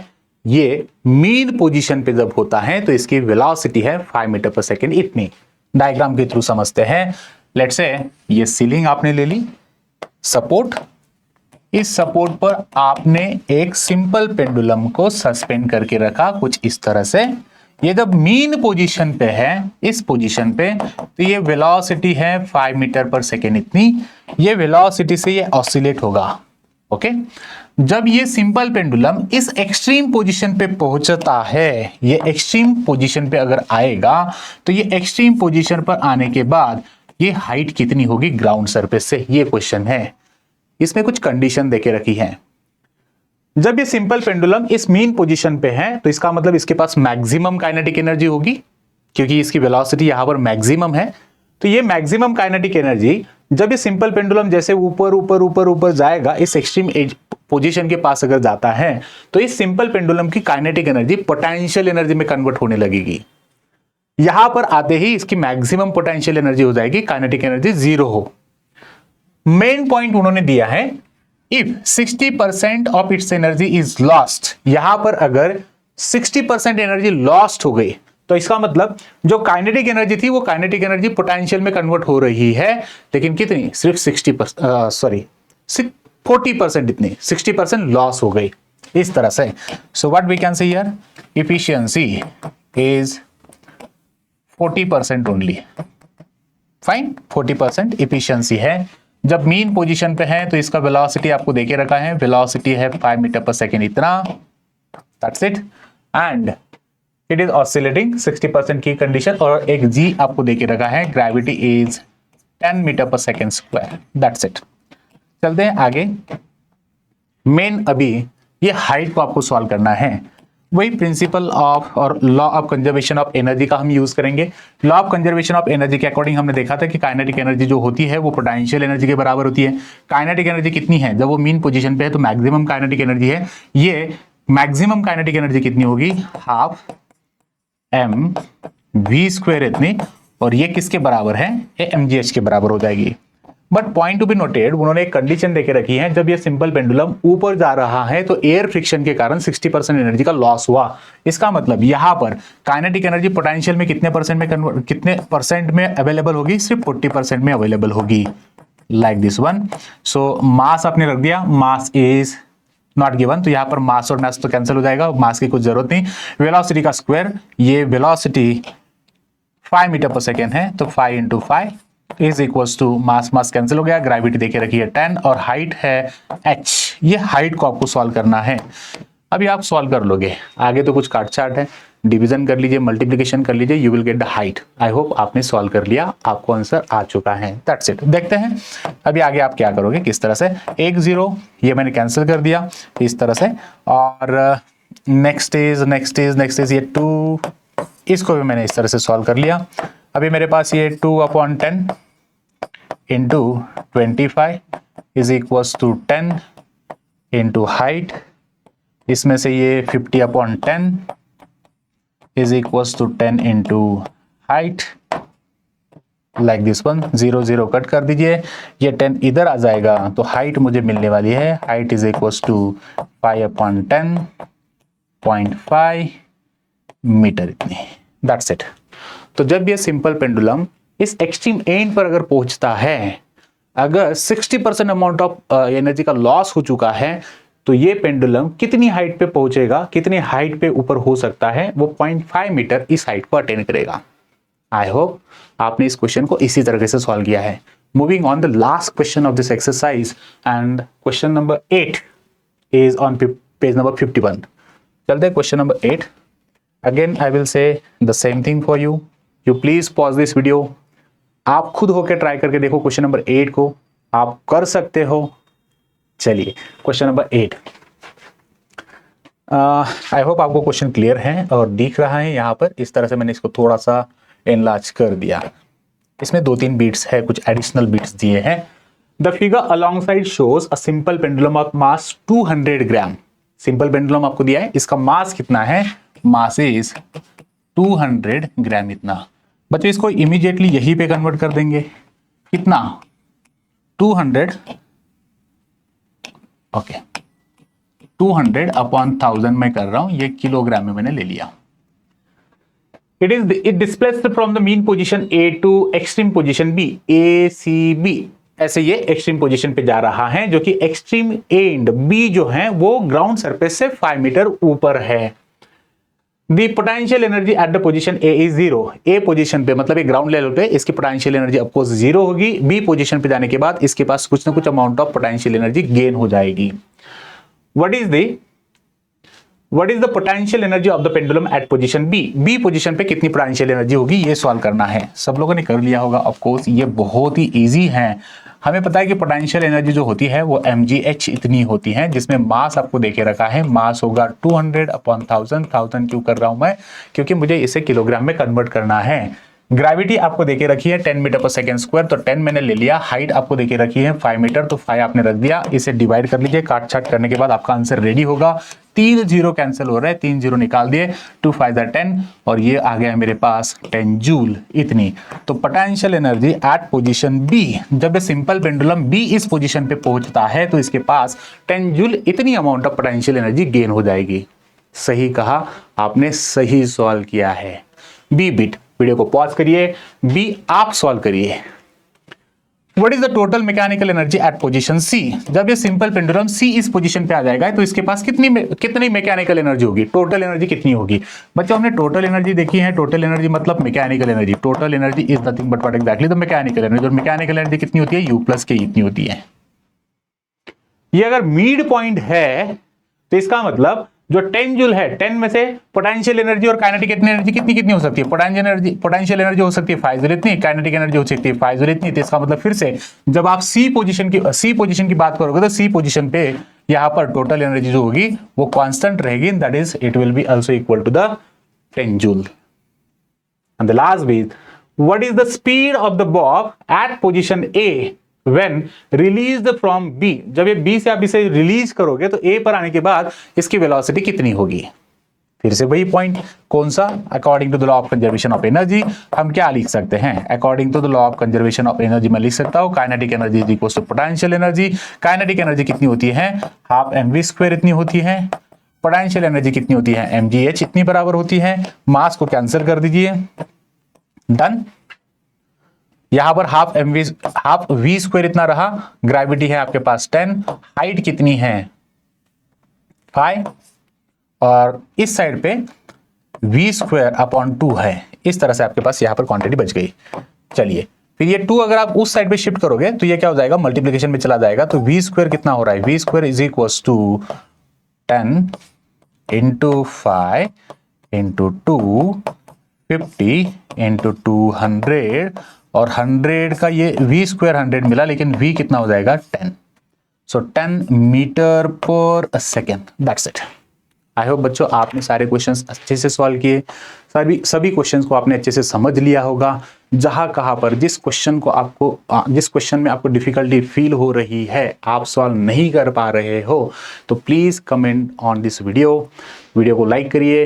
ये मीन पोजीशन पे जब होता है तो इसकी वेलोसिटी है 5 मीटर पर सेकेंड इतनी। डायग्राम के थ्रू समझते हैं। लेट्स से ये सीलिंग आपने ले ली, सपोर्ट, इस सपोर्ट पर आपने एक सिंपल पेंडुलम को सस्पेंड करके रखा कुछ इस तरह से। ये जब मीन पोजीशन पे है, इस पोजीशन पे, तो ये वेलोसिटी है 5 मीटर पर सेकेंड इतनी। ये वेलोसिटी से ये ऑसिलेट होगा। ओके, जब ये सिंपल पेंडुलम इस एक्सट्रीम पोजीशन पे पहुंचता है, ये एक्सट्रीम पोजीशन पे अगर आएगा तो ये एक्सट्रीम पोजीशन पर आने के बाद ये हाइट कितनी होगी ग्राउंड सरफेस से, ये क्वेश्चन है। इसमें कुछ कंडीशन देके रखी है। जब ये सिंपल पेंडुलम इस मीन पोजीशन पे है तो इसका मतलब इसके पास मैक्सिमम काइनेटिक एनर्जी होगी, क्योंकि इसकी वेलोसिटी यहां पर मैक्सिमम है। तो ये मैक्सिमम काइनेटिक एनर्जी जब ये सिंपल पेंडुलम जैसे ऊपर ऊपर ऊपर ऊपर जाएगा, इस एक्सट्रीम एज पोजीशन के पास अगर जाता है तो इस सिंपल पेंडुलम की काइनेटिक एनर्जी पोटेंशियल एनर्जी में कन्वर्ट होने लगेगी। यहां पर आते ही इसकी मैक्सिमम पोटेंशियल एनर्जी हो जाएगी, काइनेटिक एनर्जी 0 हो। मेन पॉइंट उन्होंने दिया है, if 60% of its energy is lost. यहां पर अगर 60% एनर्जी लॉस्ट हो गई तो इसका मतलब जो काइनेटिक एनर्जी थी वो काइनेटिक एनर्जी पोटेंशियल में कन्वर्ट हो रही है, लेकिन कितनी, सिर्फ 40% इतनी, 60% लॉस हो गई इस तरह से। So what we can say here, efficiency is 40% only. Fine, 40% efficiency है। जब मीन पोजीशन पे है तो इसका वेलोसिटी आपको देके रखा है, वेलोसिटी है 5 मीटर पर सेकेंड इतना, that's it. And it is oscillating 60% की कंडीशन, और एक जी आपको देके रखा है, gravity is 10 metre per second square, that's it. चलते हैं आगे। मेन अभी ये हाइट को आपको सॉल्व करना है। वही प्रिंसिपल ऑफ और law of conservation of energy का हम यूज करेंगे। Law of conservation of energy के अकॉर्डिंग हमने देखा था कि काइनेटिक एनर्जी जो होती है वो पोटेंशियल एनर्जी के बराबर होती है। काइनेटिक एनर्जी कितनी है, जब वो मीन पोजीशन पे है तो मैक्सिमम काइनेटिक एनर्जी है, ये मैक्सिमम काइनेटिक एनर्जी कितनी होगी, हाफ एम वी स्क्वायर इतनी, और ये किसके बराबर है, ये mgh के बराबर हो जाएगी। But point to be noted, उन्होंने एक कंडीशन देके रखी है, जब ये सिंपल पेंडुलम ऊपर जा रहा है तो एयर फ्रिक्शन के कारण 60% एनर्जी का लॉस हुआ। इसका मतलब यहां पर काइनेटिक एनर्जी पोटेंशियल में कितने परसेंट में अवेलेबल होगी, सिर्फ 40% में अवेलेबल होगी, लाइक दिस वन। सो मास आपने रख दिया, मास इज नॉट गिवन, तो यहां पर मास और मास तो कैंसिल हो जाएगा, मास की कुछ जरूरत नहीं। वेलोसिटी का स्क्वायर, ये वेलोसिटी 5 मीटर पर सेकेंड है, तो 5 into 5 is equals to mass, mass cancel हो गया, ग्रेविटी देके रखी है 10 और हाइट है h। ये हाइट को आपको सॉल्व करना है। अभी आप सॉल्व कर लोगे, आगे तो कुछ काट छाट है, डिवीजन कर लीजिए, मल्टीप्लिकेशन कर लीजिए, you will get the height. I hope आपने सॉल्व कर लिया, आपको आंसर आ चुका है, दैट्स इट। देखते हैं अभी आगे आप क्या करोगे, किस तरह से। 1 0 ये मैंने कैंसिल कर दिया इस तरह से, और नेक्स्ट इज ये 2, इसको भी मैंने इस तरह से सॉल्व कर लिया। अभी मेरे पास ये 2/10 into 25 is equals to 10 into height, इसमें से ये 50/10 is equals to 10 into height, like this one. 0 0 cut कर दीजिए, ये 10 इधर आ जाएगा, तो हाइट मुझे मिलने वाली है, height is equals to 5/10.5 metre इतनी, दैट्स इट। तो जब ये सिंपल पेंडुलम इस एक्सट्रीम एंड पर अगर पहुंचता है, अगर 60% अमाउंट ऑफ एनर्जी का लॉस हो चुका है, तो ये पेंडुलम कितनी हाइट पे पहुंचेगा, कितनी हाइट पे ऊपर हो सकता है, वो 0.5 मीटर इस हाइट को अटेन करेगा। आई होप आपने इस क्वेश्चन को इसी तरीके से सॉल्व किया है। Moving on the last question of this exercise, and question number 8 is on page number 51। चलते हैं question number 8। Again I will say the same thing for you, you please pause this video, आप खुद होकर try करके देखो question number 8 को, आप कर सकते हो। चलिए क्वेश्चन नंबर 8, आई होप आपको क्वेश्चन क्लियर है और दिख रहा है। यहाँ पर इस तरह से मैंने इसको थोड़ा सा एनलार्ज कर दिया, इसमें 2-3 बीट्स है, कुछ एडिशनल बीट्स दिए हैं। The figure along side shows a simple pendulum of mass 200 gram. Simple pendulum आपको दिया है, इसका मास कितना है, मास इज 200 ग्राम इतना। बच्चों इसको इमीडिएटली यहीं पे कन्वर्ट कर देंगे, कितना, 200, ओके 200/1000 मैं कर रहा हूं, ये किलोग्राम में मैंने ले लिया। It displaced from the mean position A to extreme position B, ACB, ऐसे ये एक्सट्रीम पोजीशन पे जा रहा है, जो कि एक्सट्रीम एंड बी जो है वो ग्राउंड सरफेस से 5 मीटर ऊपर है। The potential energy at the position A is 0। A position पे मतलब ये ग्राउंड लेवल पे इसकी पोटेंशियल एनर्जी ऑफकोर्स 0 होगी, बी पोजीशन पे जाने के बाद इसके पास कुछ ना कुछ amount of potential energy gain हो जाएगी। What is the potential energy of the pendulum at position B, B position पे कितनी पोटेंशियल एनर्जी होगी, ये सॉल्व करना है। सब लोगों ने कर लिया होगा ऑफकोर्स, ये बहुत ही इजी है। हमें पता है कि पोटेंशियल एनर्जी जो होती है वो mgh इतनी होती है, जिसमें मास आपको देके रखा है, मास होगा 200/1000। 1000 क्यों कर रहा हूं मैं, क्योंकि मुझे इसे किलोग्राम में कन्वर्ट करना है। ग्रेविटी आपको देके रखी है 10 मीटर पर सेकेंड स्क्वायर, तो 10 मैंने ले लिया। हाइट आपको देके रखी है 5 मीटर, तो 5 आपने रख दिया। इसे डिवाइड कर लीजिए, काट छाट करने के बाद आपका आंसर रेडी होगा। 3 0 कैंसिल हो रहा है, 3 0 निकाल दिए, 2 5 10, और ये आ गया मेरे पास 10 जूल इतनी। तो potential energy at position B, जब सिंपल पेंडुलम बी इस पोजीशन पे पहुंचता है तो इसके पास 10 जूल इतनी amount of potential energy gain हो जाएगी। सही कहा आपने, सही सॉल्व किया है। बी बिट, वीडियो को पॉज करिए, बी आप सॉल्व करिए। What is the total mechanical energy at position C. जब ये सिंपल पेंडुलम सी इस पोजीशन पे आ जाएगा तो इसके पास कितनी मैकेनिकल एनर्जी होगी, टोटल एनर्जी कितनी होगी। बच्चों हमने टोटल एनर्जी देखी है, टोटल एनर्जी मतलब mechanical energy, total energy is nothing but what exactly the mechanical energy, और मैकेनिकल एनर्जी कितनी होती है, यू प्लस के इतनी होती है। ये अगर मिड पॉइंट है तो इसका मतलब जो 10 जूल है, 10 में से पोटेंशियल एनर्जी और काइनेटिक एनर्जी कितनी हो सकती है, पोटेंशियल एनर्जी हो सकती है 5 जूल इतनी, काइनेटिक एनर्जी हो सकती है 5 जूल इतनी। तो इसका मतलब फिर से जब आप सी पोजीशन की बात करोगे तो सी पोजीशन पे यहां पर टोटल एनर्जी जो होगी वो कांस्टेंट रहेगी, that is it will be also equal to the 10 joule. And the last bit, what is the speed of the bob at position A when released from B। जब ये B से आप इसे release करोगे तो A पर आने के बाद इसकी वेलोसिटी कितनी होगी। फिर से वही पॉइंट, कौन सा, according to the law of conservation of energy हम क्या लिख सकते हैं, according to the law of conservation of energy मैं लिख सकता हूं kinetic energy is equal to potential energy. Kinetic energy कितनी होती है, हाफ mv² इतनी होती है। पोटेंशियल एनर्जी कितनी होती है, mgh इतनी बराबर होती है। मास को कैंसिल कर दीजिए, डन। यहां पर हाफ v² इतना रहा, ग्रेविटी है आपके पास 10, हाइट कितनी है 5, और इस साइड पे v²/2 है। इस तरह से आपके पास यहां पर क्वांटिटी बच गई। चलिए फिर ये 2 अगर आप उस साइड पे शिफ्ट करोगे तो ये क्या हो जाएगा, मल्टीप्लिकेशन में चला जाएगा। तो v² कितना हो रहा है, v² is equal to 10 into 5 into 2 50 into 200, और 100 का ये v² 100 मिला, लेकिन v कितना हो जाएगा 10, सो 10 metre per second. That's it. I hope बच्चों आपने सारे क्वेश्चंस अच्छे से सॉल्व किए, सभी क्वेश्चंस को आपने अच्छे से समझ लिया होगा। जहां कहां पर जिस क्वेश्चन में आपको डिफिकल्टी फील हो रही है, आप सॉल्व नहीं कर पा रहे हो, तो please comment on this video को लाइक करिए,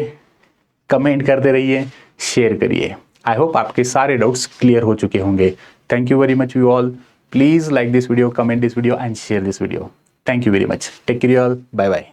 कमेंट करते रहिए, शेयर करिए। आई होप आपके सारे डाउट्स क्लियर हो चुके होंगे। Thank you very much you all. Please like this video, comment this video and share this video. Thank you very much. Take care all, bye bye.